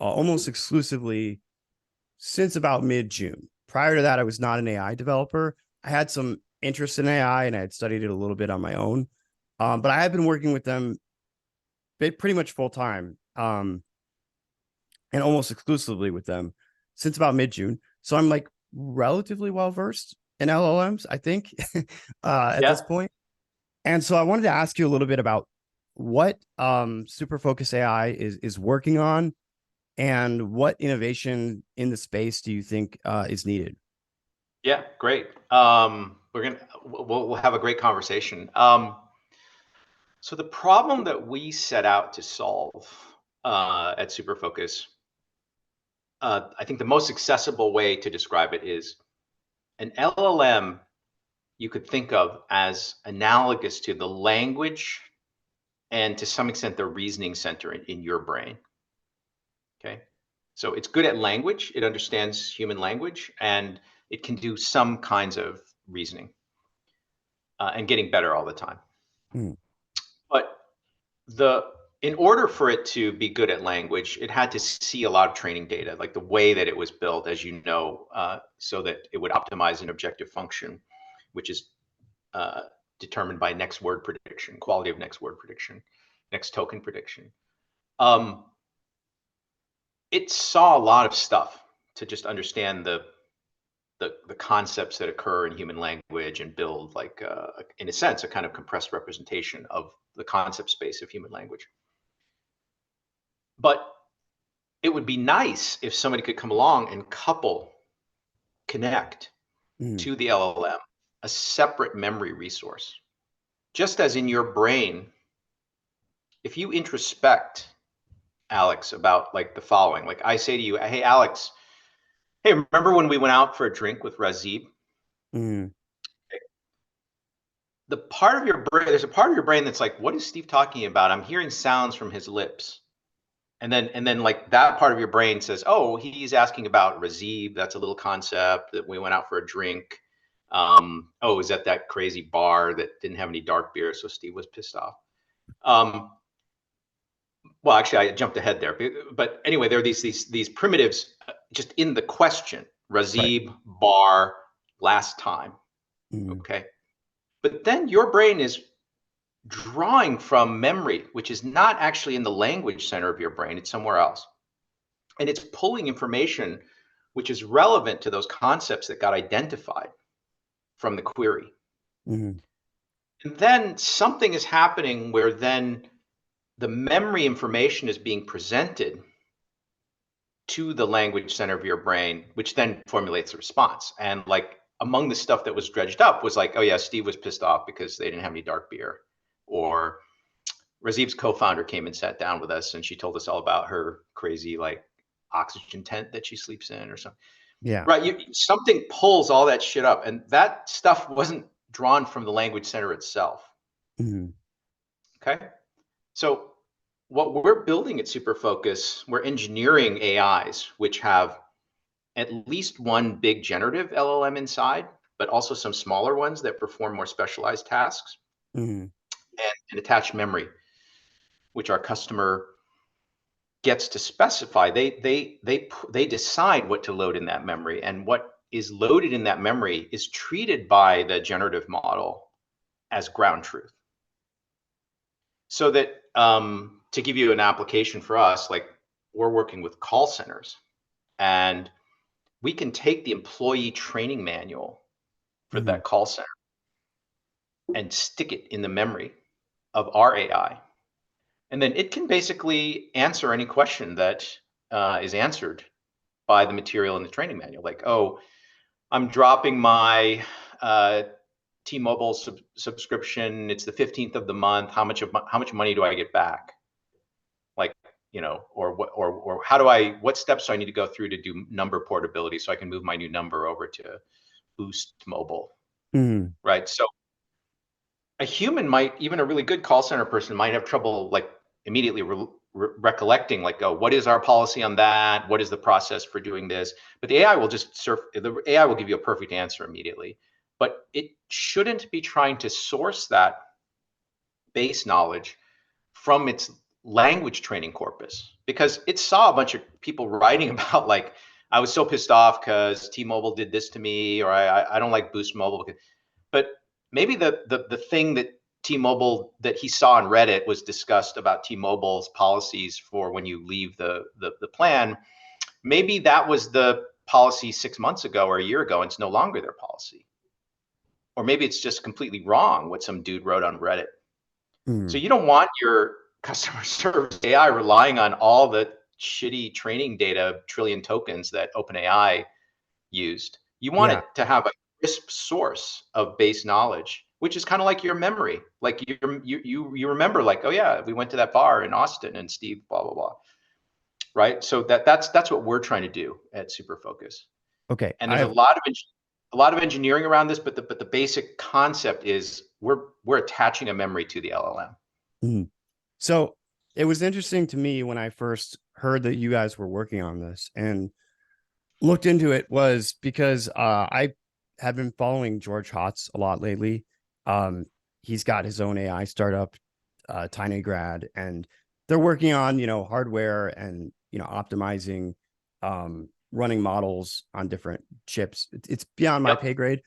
almost exclusively since about mid-June. Prior to that, I was not an AI developer. I had some interest in AI and I had studied it a little bit on my own. But I have been working with them pretty much full time and almost exclusively with them since about mid-June. So I'm like relatively well versed in LLMs, I think, at this
Yeah.
point. And so I wanted to ask you a little bit about what Superfocus AI is working on and what innovation in the space do you think is needed?
Yeah, great. We'll have a great conversation. So the problem that we set out to solve at Superfocus, I think the most accessible way to describe it is an LLM you could think of as analogous to the language and to some extent the reasoning center in your brain. Okay. So it's good at language, it understands human language, and it can do some kinds of reasoning and getting better all the time.
Mm,
But the in order for it to be good at language, it had to see a lot of training data, like the way that it was built, as you know, so that it would optimize an objective function, which is uh, determined by next word prediction, quality of next word prediction, next token prediction. Um, it saw a lot of stuff to just understand the concepts that occur in human language and build like in a sense a kind of compressed representation of the concept space of human language. But it would be nice if somebody could come along and connect
mm,
to the LLM a separate memory resource. Just as in your brain, if you introspect, Alex, about like the following, like I say to you, hey, Alex, hey, remember when we went out for a drink with Razib?
mm,
There's a part of your brain that's like, what is Steve talking about? I'm hearing sounds from his lips. And then like that part of your brain says, oh, he's asking about Razib. That's a little concept that we went out for a drink. Oh, is that crazy bar that didn't have any dark beer, so Steve was pissed off. Um, well, actually, I jumped ahead there, but anyway, there are these primitives just in the question:
right.
Razib, bar, last time.
Mm,
Okay, but then your brain is drawing from memory, which is not actually in the language center of your brain; it's somewhere else. And it's pulling information which is relevant to those concepts that got identified from the query.
mm,
And then something is happening where then the memory information is being presented to the language center of your brain, which then formulates a response. And like among the stuff that was dredged up was like, oh yeah, Steve was pissed off because they didn't have any dark beer. Or Razib's co-founder came and sat down with us and she told us all about her crazy like oxygen tent that she sleeps in or something.
Yeah.
right? Something pulls all that shit up, and that stuff wasn't drawn from the language center itself.
Mhm.
Okay, so what we're building at Superfocus, we're engineering AIs which have at least one big generative LLM inside, but also some smaller ones that perform more specialized tasks,
Mhm.
and an attached memory, which our customer gets to specify. They decide what to load in that memory, and what is loaded in that memory is treated by the generative model as ground truth. So that to give you an application for us, like we're working with call centers, and we can take the employee training manual for
Mhm.
that call center and stick it in the memory of our AI. And then it can basically answer any question that is answered by the material in the training manual. Like, oh, I'm dropping my T-Mobile subscription. It's the 15th of the month. How much money do I get back? Like, or how do what steps do I need to go through to do number portability so I can move my new number over to Boost Mobile,
Mhm.
right? So a human might, even a really good call center person might have trouble like immediately recollecting, like, oh, what is our policy on that? What is the process for doing this? But the AI will the AI will give you a perfect answer immediately. But it shouldn't be trying to source that base knowledge from its language training corpus, because it saw a bunch of people writing about, like, I was so pissed off because T-Mobile did this to me, or I don't like Boost Mobile. But maybe the thing that T-Mobile that he saw on Reddit was discussed about T-Mobile's policies for when you leave the plan. Maybe that was the policy 6 months ago or a year ago, and it's no longer their policy. Or maybe it's just completely wrong what some dude wrote on Reddit. So
Mhm.
you don't want your customer service AI relying on all the shitty training data, trillion tokens that OpenAI used. You want
Yeah.
it to have a crisp source of base knowledge, which is kind of like your memory. Like you remember, like, oh yeah, we went to that bar in Austin and Steve blah blah blah, right? So that's what we're trying to do at Superfocus.
Okay.
And
I
there's
have.
a lot of engineering around this, but the basic concept is we're attaching a memory to the LLM.
Mhm. So it was interesting to me when I first heard that you guys were working on this and looked into it, was because I have been following George Hotz a lot lately. He's got his own AI startup, Tiny Grad, and they're working on, hardware and, optimizing, running models on different chips. It's beyond my
Yep.
pay grade,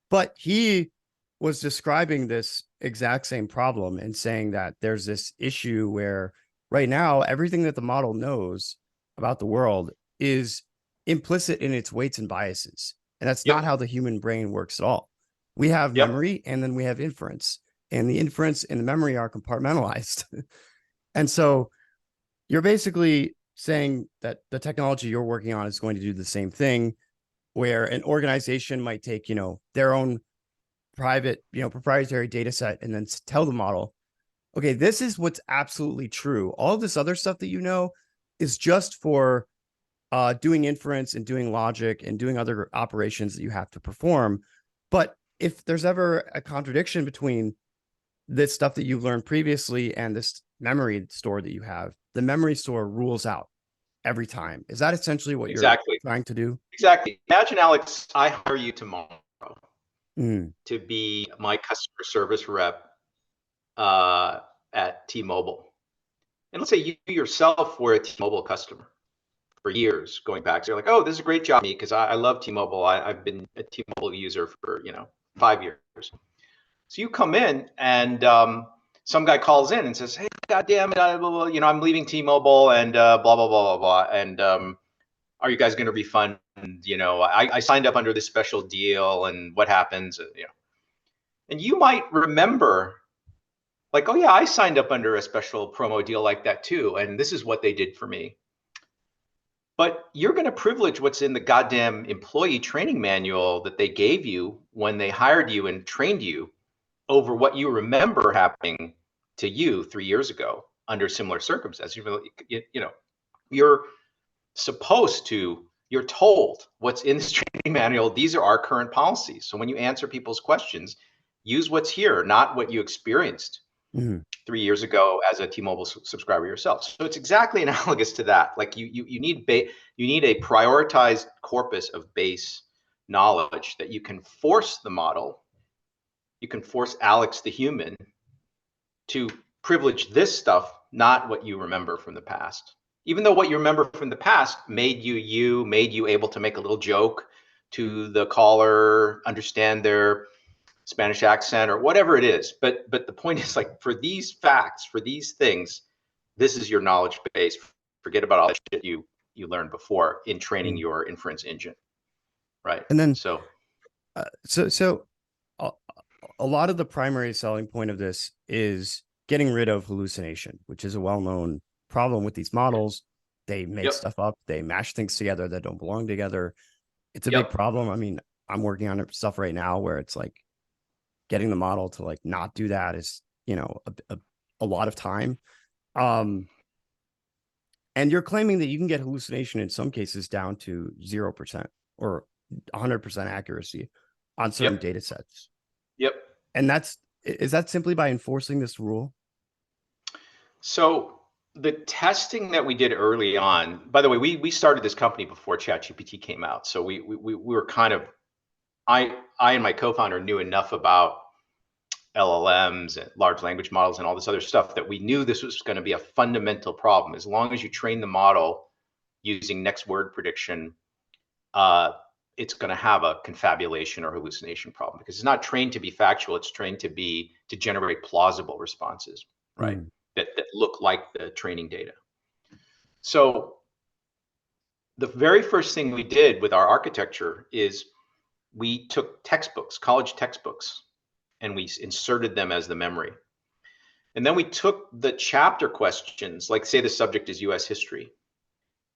but he was describing this exact same problem and saying that there's this issue where right now everything that the model knows about the world is implicit in its weights and biases. And that's not
Yep.
how the human brain works at all. We have
Yep.
memory and then we have inference, and the inference and the memory are compartmentalized. And so you're basically saying that the technology you're working on is going to do the same thing, where an organization might take, their own private, proprietary data set and then tell the model, okay, this is what's absolutely true. All this other stuff that is just for doing inference and doing logic and doing other operations that you have to perform. But if there's ever a contradiction between this stuff that you've learned previously and this memory store that you have, the memory store rules out every time. Is that essentially what you're
Exactly.
trying to do?
Exactly. Imagine, Alex, I hire you tomorrow
Mm,
to be my customer service rep uh, at T-Mobile. And let's say you yourself were a T-Mobile customer for years going back. So you're like, oh, this is a great job for me because I love T-Mobile. I've been a T-Mobile user for 5 years. So you come in and some guy calls in and says, hey, God damn it, I'm leaving T-Mobile and blah, blah, blah, blah, blah. And are you guys going to refund? I signed up under this special deal, and what happens? And you might remember, like, oh yeah, I signed up under a special promo deal like that too, and this is what they did for me. But you're going to privilege what's in the goddamn employee training manual that they gave you when they hired you and trained you over what you remember happening to you 3 years ago under similar circumstances. You're supposed to you're told what's in this training manual. These are our current policies. So when you answer people's questions, use what's here, not what you experienced 3 years ago as a T-Mobile subscriber yourself. So it's exactly analogous to that. Like you need a prioritized corpus of base knowledge that you can force the model. You can force Alex the human to privilege this stuff, not what you remember from the past. Even though what you remember from the past made you able to make a little joke to the caller, understand their Spanish accent or whatever it is. But the point is, like, for these facts, for these things, this is your knowledge base. Forget about all the shit you learned before in training your inference engine, right?
And then
So
so a lot of the primary selling point of this is getting rid of hallucination, which is a well-known problem with these models. They make stuff up, they mash things together that don't belong together. It's a big problem. I mean, I'm working on stuff right now where it's like getting the model to like not do that is, you know, a lot of time. And you're claiming that you can get hallucination in some cases down to 0% or 100% accuracy on certain data sets.
Yep.
And is that simply by enforcing this rule?
So the testing that we did early on, by the way, we started this company before ChatGPT came out. So we were kind of, I and my co-founder knew enough about LLMs and large language models and all this other stuff that we knew this was going to be a fundamental problem. As long as you train the model using next word prediction, it's going to have a confabulation or hallucination problem because it's not trained to be factual. It's trained to generate plausible responses, right? That look like the training data. So the very first thing we did with our architecture is we took textbooks, college textbooks, and we inserted them as the memory. And then we took the chapter questions, like say the subject is US history.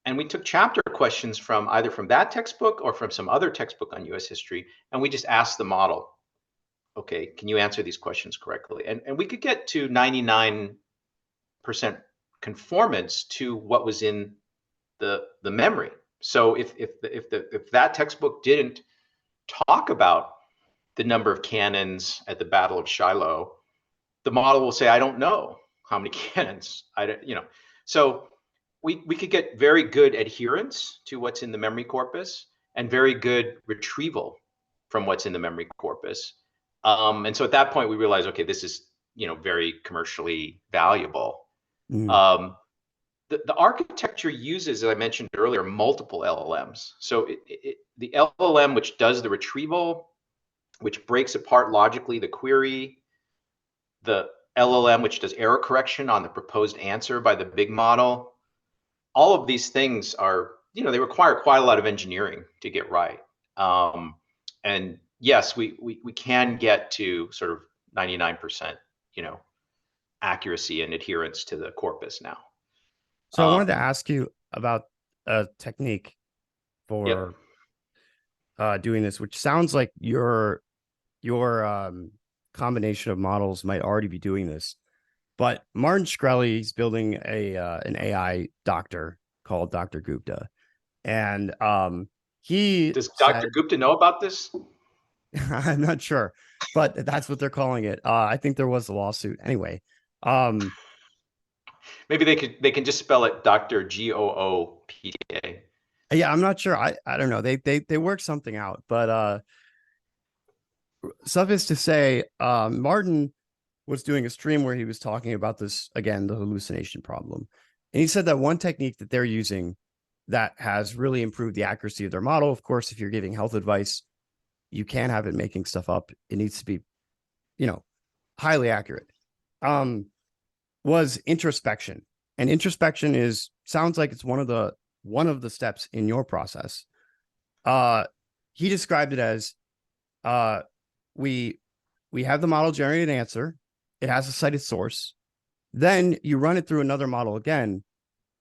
And we took chapter questions from either from that textbook or from some other textbook on US history. And we just asked the model, okay, can you answer these questions correctly? And we could get to 99% conformance to what was in the memory. So if that textbook didn't talk about the number of cannons at the Battle of Shiloh, the model will say, I don't know how many cannons. So we could get very good adherence to what's in the memory corpus and very good retrieval from what's in the memory corpus. And so at that point we realized, okay, this is very commercially valuable. The architecture uses, as I mentioned earlier, multiple LLMs. So the LLM which does the retrieval, which breaks apart logically the query, the LLM which does error correction on the proposed answer by the big model, all of these things are, they require quite a lot of engineering to get right. And yes, we can get to sort of 99%, accuracy and adherence to the corpus now.
So I wanted to ask you about a technique for doing this, which sounds like your combination of models might already be doing this. But Martin Shkreli is building an AI doctor called Dr. Gupta, and
does Dr. Gupta know about this?
I'm not sure, but that's what they're calling it. I think there was a lawsuit anyway.
Maybe they can just spell it Dr. Goopta.
Yeah, I'm not sure. I don't know. They work something out, but suffice to say, Martin was doing a stream where he was talking about this again, the hallucination problem, and he said that one technique that they're using that has really improved the accuracy of their model. Of course, if you're giving health advice, you can't have it making stuff up. It needs to be, highly accurate. Was introspection, and introspection sounds like it's one of the steps in your process. He described it as we have the model generate an answer. It has a cited source. Then you run it through another model again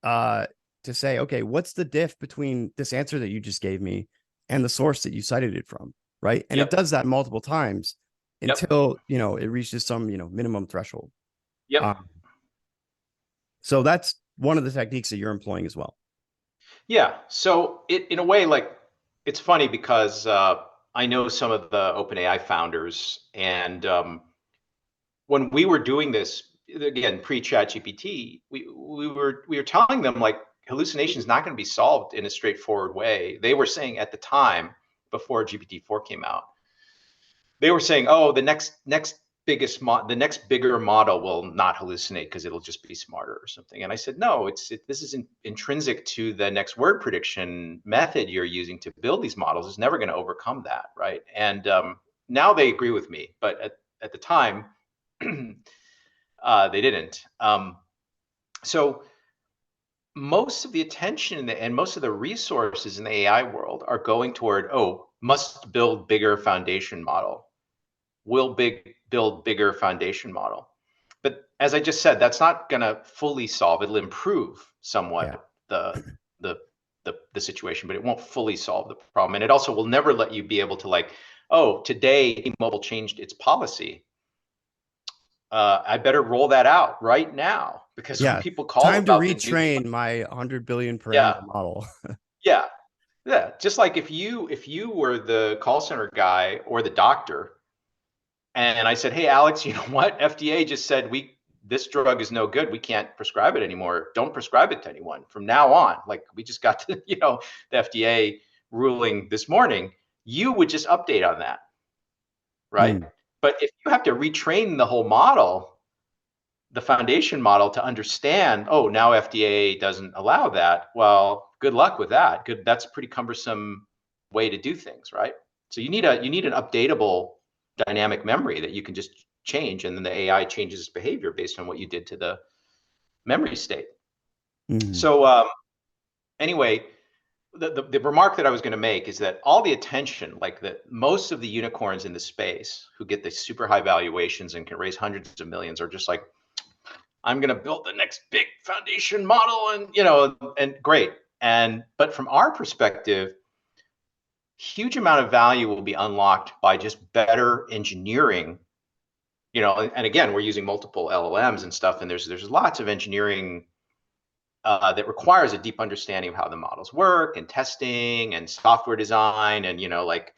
to say, okay, what's the diff between this answer that you just gave me and the source that you cited it from, right? And it does that multiple times until, it reaches some, minimum threshold. So that's one of the techniques that you're employing as well.
Yeah. So in a way, like, it's funny because I know some of the OpenAI founders, and when we were doing this again pre-chat GPT, we were telling them like hallucination is not going to be solved in a straightforward way. They were saying at the time, before GPT-4 came out, they were saying, oh, the next bigger model will not hallucinate because it'll just be smarter or something. And I said, no, this is intrinsic to the next word prediction method you're using to build these models. It's never going to overcome that, right? And now they agree with me, but at the time, they didn't. So most of the attention and most of the resources in the AI world are going toward, oh, must build bigger foundation model, build bigger foundation model. But as I just said, that's not going to fully solve. It'll improve
Yeah.
somewhat the the situation, but it won't fully solve the problem. And it also will never let you be able to like, oh, today T-Mobile changed its policy. I better roll that out right now because when
Yeah.
people call
Time to
about the new,
retrain my 100 billion
yeah,
parameter model.
yeah, yeah. Just like if you were the call center guy or the doctor, and I said, hey, Alex, you know what? FDA just said this drug is no good. We can't prescribe it anymore. Don't prescribe it to anyone from now on. Like we just got to, the FDA ruling this morning. You would just update on that, right?
Mm.
But if you have to retrain the whole model, the foundation model to understand, oh, now FDA doesn't allow that. Well, good luck with that. That's a pretty cumbersome way to do things, right? So you need an updatable dynamic memory that you can just change, and then the AI changes its behavior based on what you did to the memory state.
Mm.
So anyway, the remark that I was going to make is that all the attention, like that most of the unicorns in the space who get the super high valuations and can raise hundreds of millions are just like, I'm going to build the next big foundation model, and great. But from our perspective, huge amount of value will be unlocked by just better engineering. And again, we're using multiple LLMs and stuff, and there's lots of engineering that requires a deep understanding of how the models work and testing and software design, and like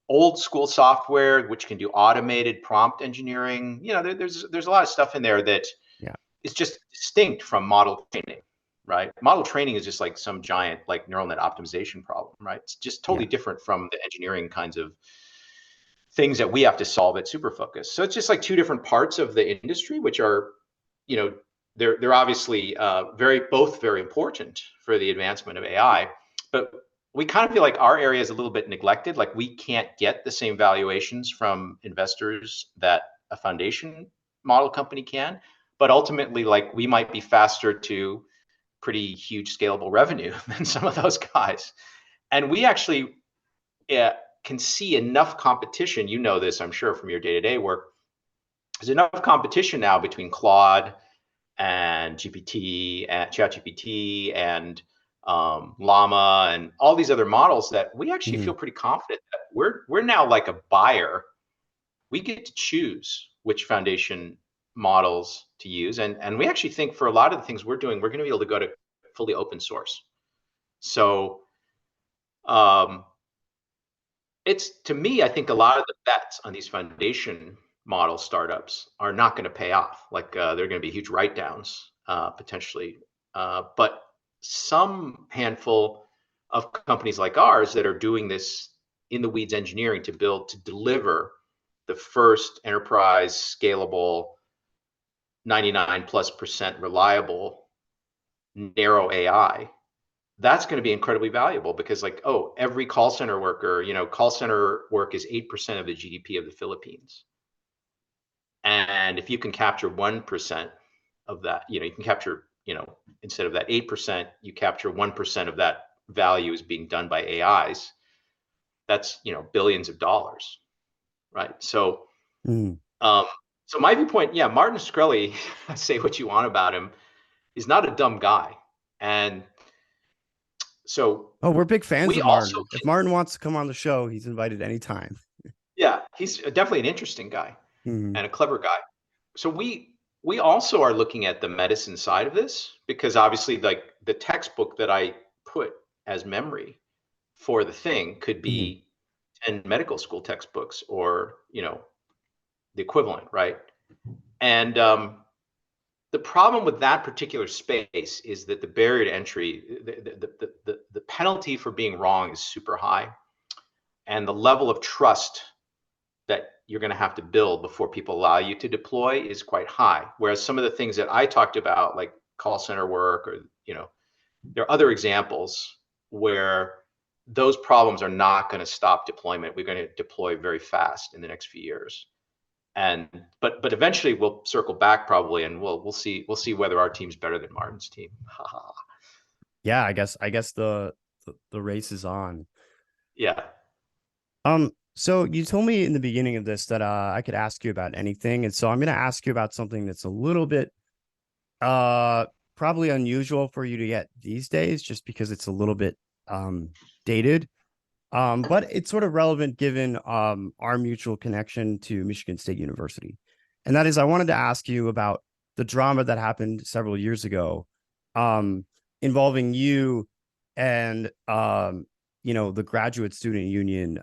old school software which can do automated prompt engineering. There's a lot of stuff in there that
Yeah.
is just distinct from model training, right? Model training is just like some giant like neural net optimization problem, right? It's just
Yeah.
totally different from the engineering kinds of things that we have to solve at Superfocus. So it's just like two different parts of the industry, which are, you know, they're obviously both very important for the advancement of AI, but we kind of feel like our area is a little bit neglected. Like we can't get the same valuations from investors that a foundation model company can, but ultimately, like we might be faster to pretty huge scalable revenue than some of those guys. And we actually can see enough competition. You know this, I'm sure, from your day-to-day work. There's enough competition now between Claude and GPT and ChatGPT and Llama and all these other models that we actually feel
Mm.
pretty confident that we're now like a buyer. We get to choose which foundation models to use, and we actually think for a lot of the things we're doing, we're going to be able to go to fully open source. So um, it's, to me, I think a lot of the bets on these foundation model startups are not going to pay off. Like they're going to be huge write downs potentially, but some handful of companies like ours that are doing this in the weeds engineering to deliver the first enterprise scalable 99+% reliable narrow AI, that's going to be incredibly valuable because like, oh, every call center worker, call center work is 8% of the GDP of the Philippines. And if you can capture 1% of that, you can capture, instead of that 8%, you capture 1% of that value is being done by AIs. That's, billions of dollars, right? So,
Mm.
um, so my viewpoint, yeah, Martin Shkreli, say what you want about him, is not a dumb guy. And so
Oh, we're big fans
we
of
also,
Martin. If Martin wants to come on the show, he's invited anytime.
yeah, he's definitely an interesting guy
Mm.
and a clever guy. So we also are looking at the medicine side of this because obviously, like the textbook that I put as memory for the thing could
Mhm.
be 10 medical school textbooks or, the equivalent, right? And the problem with that particular space is that the barrier to entry, the penalty for being wrong is super high. And the level of trust that you're going to have to build before people allow you to deploy is quite high. Whereas some of the things that I talked about, like call center work, or there are other examples where those problems are not going to stop deployment. We're going to deploy very fast in the next few years. And but eventually we'll circle back probably, and we'll see whether our team's better than Martin's team.
Yeah, I guess the race is on.
Yeah.
So you told me in the beginning of this that I could ask you about anything, and so I'm going to ask you about something that's a little bit uh probably unusual for you to get these days, just because it's a little bit um dated. But it's sort of relevant given our mutual connection to Michigan State University. And that is, I wanted to ask you about the drama that happened several years ago, um, involving you and the graduate student union.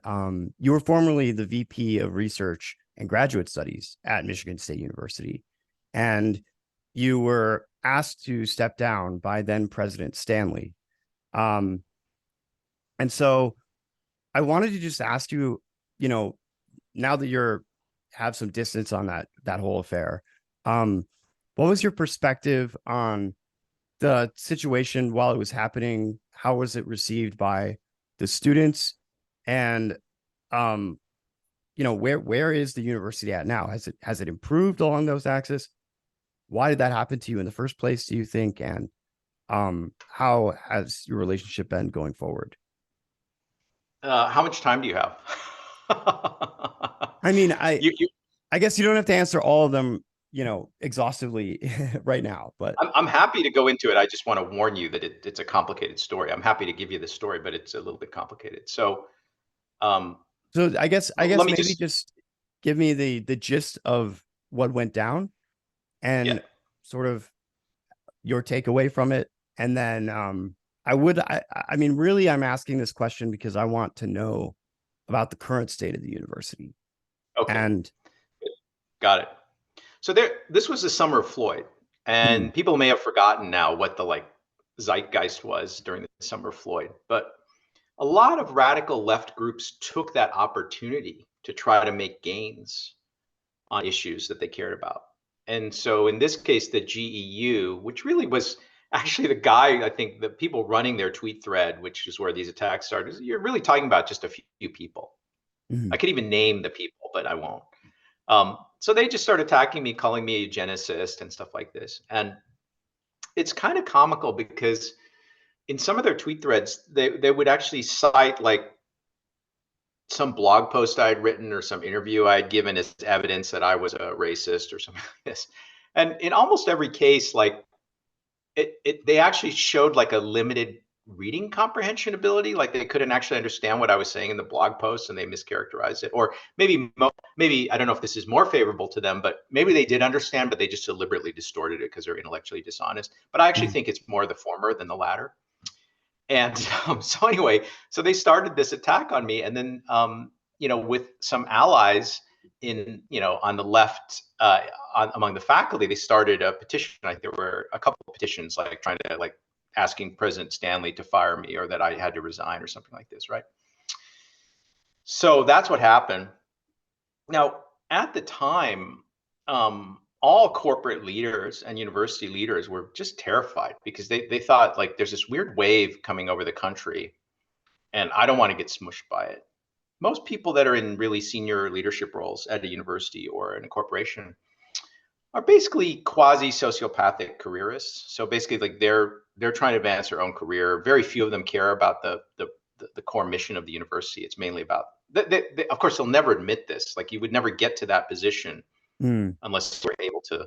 You were formerly the VP of Research and Graduate Studies at Michigan State University, and you were asked to step down by then President Stanley. Um, and so I wanted to just ask you, you know, now that you're have some distance on that whole affair, um, what was your perspective on the situation while it was happening? How was it received by the students? And where is the university at now? Has it improved along those axes? Why did that happen to you in the first place, do you think? And how has your relationship been going forward?
How much time do you have?
I mean, I
you,
I guess you don't have to answer all of them, exhaustively right now, but
I'm happy to go into it. I just want to warn you that it's a complicated story. I'm happy to give you the story, but it's a little bit complicated. So, um,
so I guess
let me
maybe
just,
just give me the gist of what went down
yeah.
and sort of your takeaway from it. And then I mean, really, I'm asking this question because I want to know about the current state of the university.
Okay,
And
got it. So this was the summer of Floyd,
mm,
and people may have forgotten now what the zeitgeist was during the summer of Floyd, but a lot of radical left groups took that opportunity to try to make gains on issues that they cared about. And so in this case, the GEU, which really was actually the guy, I think the people running their tweet thread, which is where these attacks started, you're really talking about just a few people. I
mm,
could even name the people, but I won't. So they just started attacking me, calling me a eugenicist and stuff like this. And it's kind of comical because in some of their tweet threads, they would actually cite like some blog post I had written or some interview I had given as evidence that I was a racist or something like this. And in almost every case, like they actually showed like a limited reading comprehension ability, like they couldn't actually understand what I was saying in the blog post and they mischaracterized it. Or maybe I don't know if this is more favorable to them, but maybe they did understand, but they just deliberately distorted it because they're intellectually dishonest. But I actually
mm,
think it's more the former than the latter. And so anyway, so they started this attack on me, and then with some allies in on the left, among the faculty, they started a petition. Like there were a couple of petitions, like trying to asking President Stanley to fire me or that I had to resign or something like this, right? So that's what happened. Now, at the time, all corporate leaders and university leaders were just terrified because they thought like there's this weird wave coming over the country and I don't want to get smushed by it. Most people that are in really senior leadership roles at a university or in a corporation are basically quasi sociopathic careerists. So basically, like they're trying to advance their own career. Very few of them care about the core mission of the university. It's mainly about of course they'll never admit this. Like you would never get to that position
mm,
unless you're able to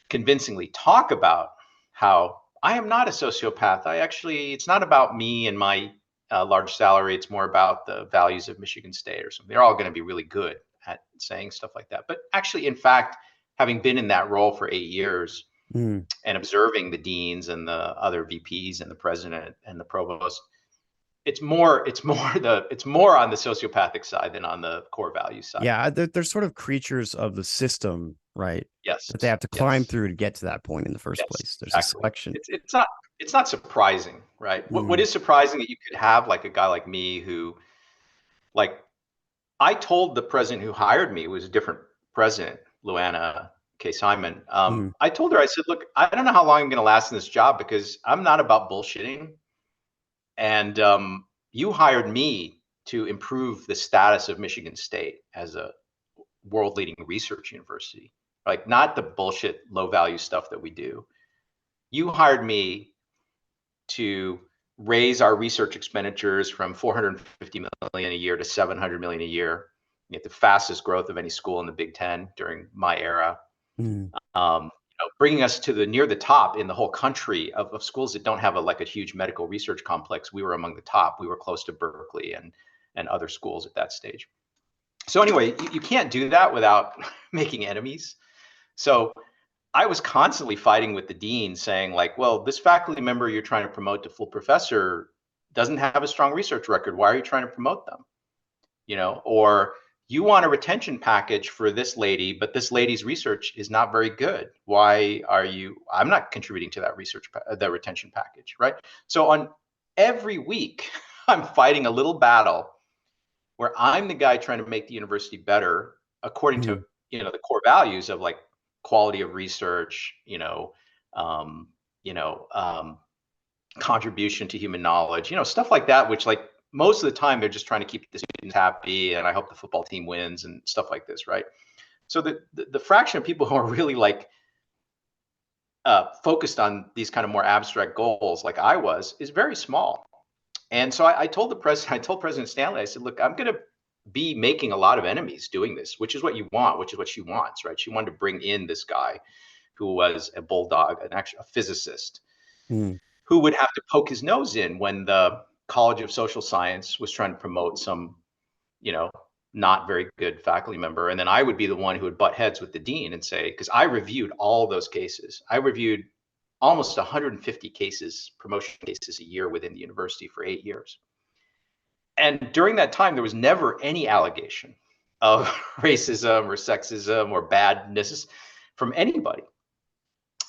convincingly talk about how I am not a sociopath. It's not about me and my large salary. It's more about the values of Michigan State or something. They're all going to be really good at saying stuff like that. But actually, in fact, having been in that role for 8 years,
Mm.
and observing the deans and the other VPs and the president and the provost. It's more on the sociopathic side than on the core value side.
Yeah, they're sort of creatures of the system, right?
Yes,
That they have to climb
yes,
through to get to that point in the first
yes,
place. There's a
exactly.
selection.
It's not surprising, right? What
Mm.
is surprising that you could have like a guy like me who, like, I told the president who hired me, it was a different president, Luana K. Simon.
Mm.
I told her, I said, look, I don't know how long I'm going to last in this job because I'm not about bullshitting. And you hired me to improve the status of Michigan State as a world leading research university, like not the bullshit low value stuff that we do. You hired me to raise our research expenditures from 450 million a year to 700 million a year. You get the fastest growth of any school in the Big Ten during my era.
Mm.
Bringing us to the near the top in the whole country of schools that don't have a huge medical research complex. We were among the top. We were close to Berkeley and other schools at that stage. So anyway, you can't do that without making enemies. So I was constantly fighting with the dean saying like, well, this faculty member you're trying to promote to full professor doesn't have a strong research record. Why are you trying to promote them? Or you want a retention package for this lady, but this lady's research is not very good. Why are you, I'm not contributing to that the retention package, right? So on every week, I'm fighting a little battle where I'm the guy trying to make the university better according to,
Mm.
the core values of like quality of research, um, you know, um, contribution to human knowledge, stuff like that, which like most of the time they're just trying to keep the students happy and I hope the football team wins and stuff like this, right? So the fraction of people who are really like focused on these kind of more abstract goals like I was is very small. And so I told the president, I told President Stanley, I said, look, I'm going to be making a lot of enemies doing this, which is what you want, which is what she wants, right? She wanted to bring in this guy who was a bulldog, a physicist,
Mm.
who would have to poke his nose in when the College of Social Science was trying to promote some, you know, not very good faculty member. And then I would be the one who would butt heads with the dean and say, because I reviewed all those cases. I reviewed almost 150 cases, promotion cases a year within the university for 8 years. And during that time, there was never any allegation of racism or sexism or badness from anybody.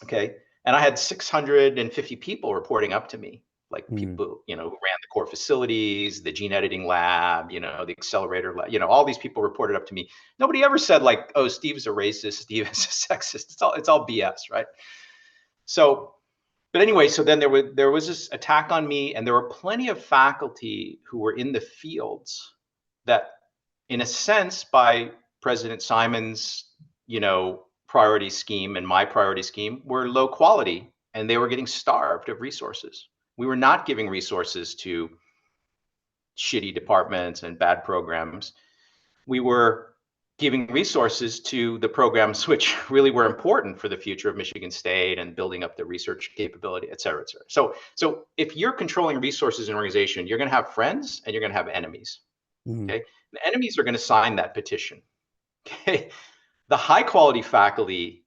Okay. And I had 650 people reporting up to me, like
Mm.
people, who ran the core facilities, the gene editing lab, the accelerator lab, all these people reported up to me. Nobody ever said like, oh, Steve is a racist, Steve is a sexist. It's all BS, right? So, but anyway, so then there was this attack on me, and there were plenty of faculty who were in the fields that, in a sense, by President Simon's, priority scheme and my priority scheme, were low quality, and they were getting starved of resources. We were not giving resources to shitty departments and bad programs. We were giving resources to the programs which really were important for the future of Michigan State and building up the research capability, et cetera, et cetera. So if you're controlling resources in an organization, you're going to have friends and you're going to have enemies.
Mm.
Okay, the enemies are going to sign that petition. Okay, the high quality faculty,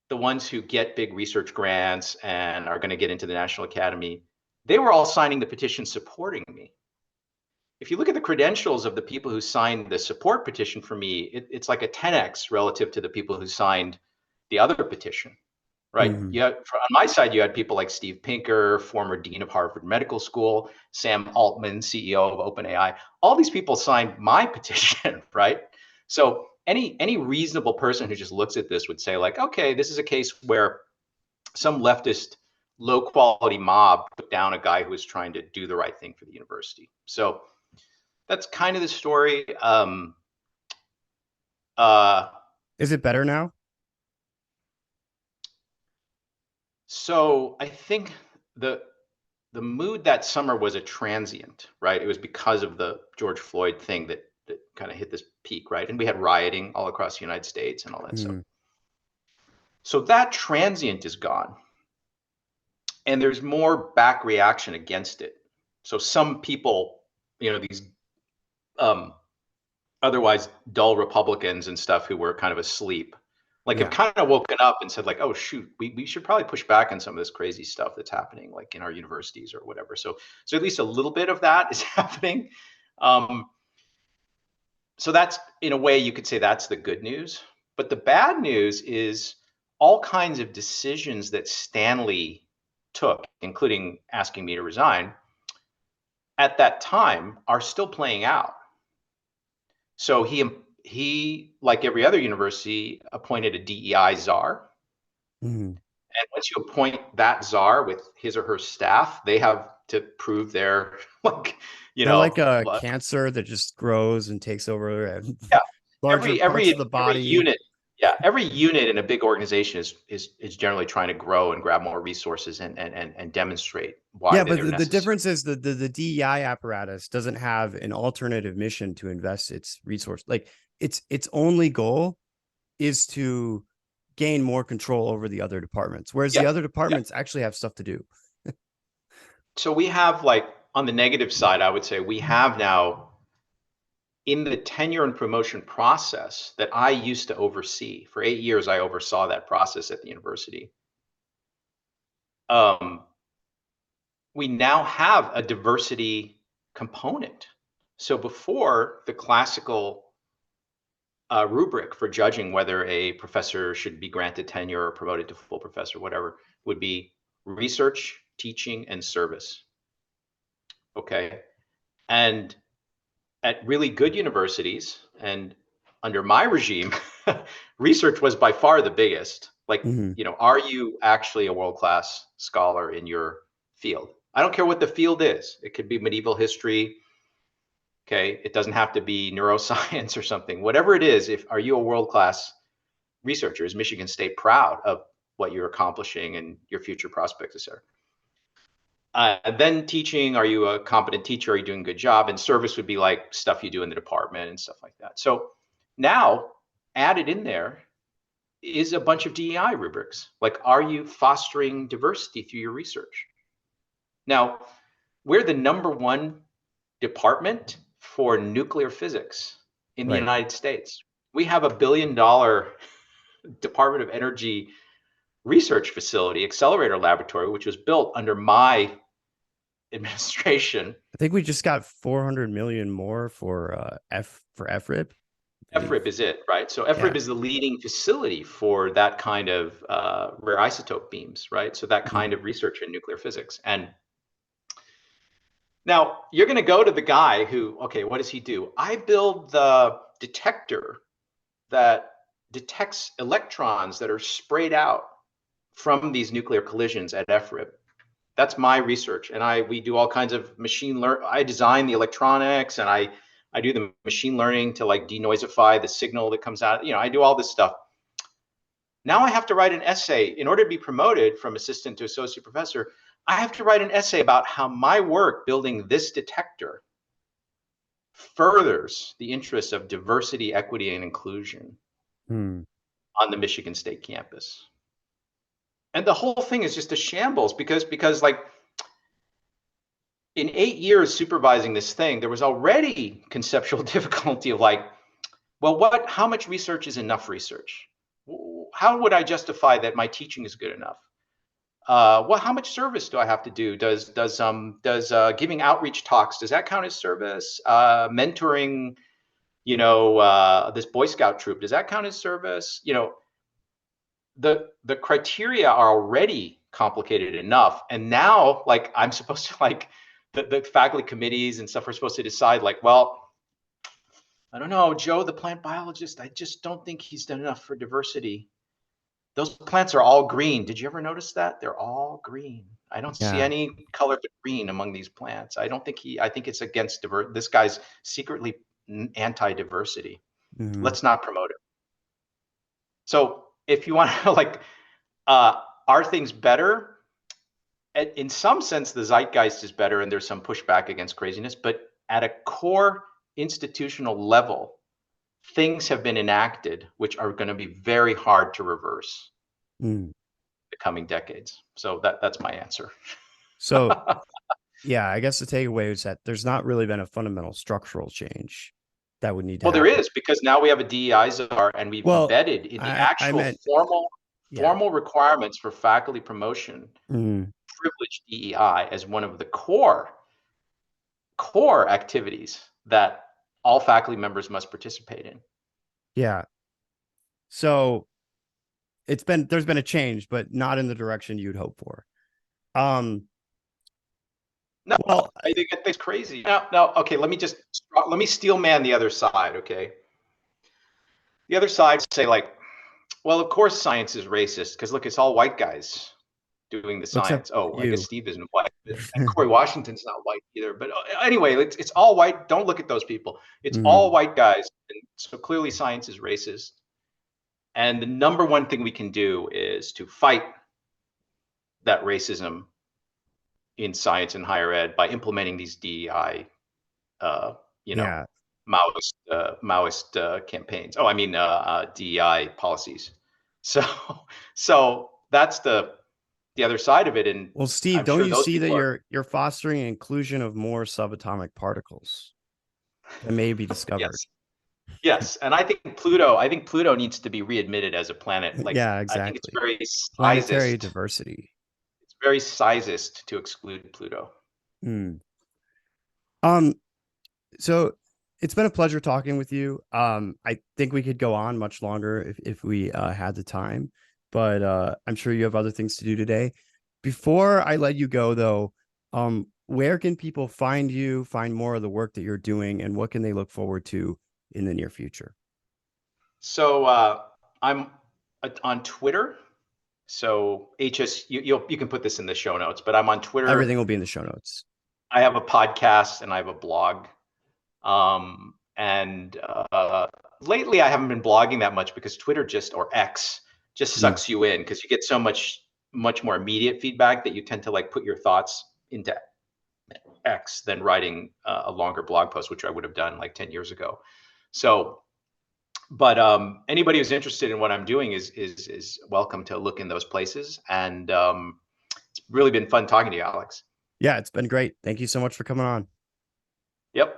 the ones who get big research grants and are going to get into the National Academy, they were all signing the petition supporting me. If you look at the credentials of the people who signed the support petition for me, it's like a 10x relative to the people who signed the other petition, right?
Mm.
On my side, you had people like Steve Pinker, former dean of Harvard Medical School, Sam Altman, CEO of OpenAI. All these people signed my petition, right? So any reasonable person who just looks at this would say like, okay, this is a case where some leftist low quality mob put down a guy who was trying to do the right thing for the university. So that's kind of the story. Uh,
Is it better now?
so I think the mood that summer was a transient, right? It was because of the George Floyd thing that kind of hit this peak, right? And we had rioting all across the United States and all that stuff.
Mm.
So that transient is gone, and there's more back reaction against it. So some people, these um, otherwise dull Republicans and stuff who were kind of asleep, Like have
Yeah.
kind of woken up and said like, oh shoot, we should probably push back on some of this crazy stuff that's happening like in our universities or whatever. So at least a little bit of that is happening. Um, so that's in a way you could say that's the good news. But the bad news is all kinds of decisions that Stanley took, including asking me to resign, at that time are still playing out. So he like every other university appointed a DEI czar.
Mhm.
And once you appoint that czar with his or her staff, they have to prove their like, you
They're like
know,
a cancer that just grows and takes over
yeah,
larger parts of the
every
body.
unit, yeah, every unit in a big organization is generally trying to grow and grab more resources and demonstrate why
Yeah, but
they're
the
necessary.
difference is the DEI apparatus doesn't have an alternative mission to invest its resource. Like its only goal is to gain more control over the other departments, whereas
Yeah,
the other
yeah.
departments actually have stuff to do.
So we have like on the negative side, I would say we have now in the tenure and promotion process that I used to oversee for 8 years, I oversaw that process at the university. Um, we now have a diversity component. So before the classical rubric for judging whether a professor should be granted tenure or promoted to full professor, whatever, would be research, teaching, and service. Okay. And at really good universities and under my regime, research was by far the biggest. Like,
Mhm.
you know, are you actually a world-class scholar in your field? I don't care what the field is. It could be medieval history. Okay. It doesn't have to be neuroscience or something. Whatever it is, if are you a world-class researcher? Is Michigan State proud of what you're accomplishing and your future prospects, et cetera? Then teaching, are you a competent teacher? Are you doing a good job? And service would be like stuff you do in the department and stuff like that. So now added in there is a bunch of DEI rubrics. Like, are you fostering diversity through your research? Now, we're the #1 department for nuclear physics in the
Right.
United States. We have $1 billion Department of Energy research facility, accelerator laboratory, which was built under my administration.
I think we just got 400 million more for FRIP, I believe.
FRIB is it, right? So
Yeah.
FRIB is the leading facility for that kind of rare isotope beams, right? So that
Mhm.
kind of research in nuclear physics. And now you're going to go to the guy who, okay, what does he do? I build the detector that detects electrons that are sprayed out from these nuclear collisions at FRIB. That's my research, and we do all kinds of machine learn. I design the electronics, and I do the machine learning to like denoisify the signal that comes out. You know, I do all this stuff. Now I have to write an essay in order to be promoted from assistant to associate professor. I have to write an essay about how my work building this detector furthers the interests of diversity, equity, and inclusion
Hmm.
on the Michigan State campus. And the whole thing is just a shambles because like in 8 years supervising this thing, there was already conceptual difficulty of like, well, how much research is enough research? How would I justify that my teaching is good enough? Well, how much service do I have to do? Does giving outreach talks, does that count as service? Mentoring, you know, this Boy Scout troop, does that count as service? You know, the criteria are already complicated enough, and now like I'm supposed to like the faculty committees and stuff are supposed to decide like, well, I don't know, Joe, the plant biologist, I just don't think he's done enough for diversity. Those plants are all green. Did you ever notice that? They're all green. I don't see
Yeah.
any color but green among these plants. I think it's against this guy's secretly anti-diversity.
Mhm.
Let's not promote it. So if you want to like, are things better? In some sense, the zeitgeist is better and there's some pushback against craziness, but at a core institutional level, things have been enacted which are going to be very hard to reverse
Mm.
the coming decades. So that's my answer.
So, yeah, I guess the takeaway is that there's not really been a fundamental structural change. that would need to
Well, there
happen?
is, because now we have a DEI czar, and we've
Well,
embedded in the
I
actual
meant, yeah.
formal requirements for faculty promotion
Mm,
privileged DEI as one of the core activities that all faculty members must participate in.
yeah. So there's been a change, but not in the direction you'd hope for. Um,
No,
well,
I think it's crazy. Now, okay, let me steel man the other side, okay? The other side say like, well, of course science is racist because look, it's all white guys doing the
except
science. Oh, I guess
you.
Steve isn't white, and Corey Washington's not white either. But anyway, it's all white. Don't look at those people. It's all
Mm,
white guys, and so clearly science is racist. And the number one thing we can do is to fight that racism in science and higher ed by implementing these DEI, uh, you know,
yeah.
Maoist campaigns. Oh, I mean DEI policies. So, so that's the other side of it, and
Well, Steve,
I'm
don't
sure
you
those
see that
people are.
you're fostering inclusion of more subatomic particles that may be discovered?
Yes, yes, and I think Pluto needs to be readmitted as a planet. Like
Yeah,
I think it's
exactly.
very
Planetary
sizist.
diversity.
It's very sizist to exclude Pluto.
Hmm. Um, so it's been a pleasure talking with you. I think we could go on much longer if we had the time, but I'm sure you have other things to do today. Before I let you go, though, where can people find you, find more of the work that you're doing, and what can they look forward to in the near future?
So I'm on Twitter. So HS, you can put this in the show notes, but I'm on Twitter.
Everything will be in the show notes.
I have a podcast and I have a blog. And lately I haven't been blogging that much because Twitter or X just
Mm,
sucks you in because you get so much more immediate feedback that you tend to like put your thoughts into X than writing a longer blog post, which I would have done like 10 years ago. So, but anybody who's interested in what I'm doing is welcome to look in those places. And it's really been fun talking to you, Alex.
yeah, it's been great. Thank you so much for coming on.
Yep.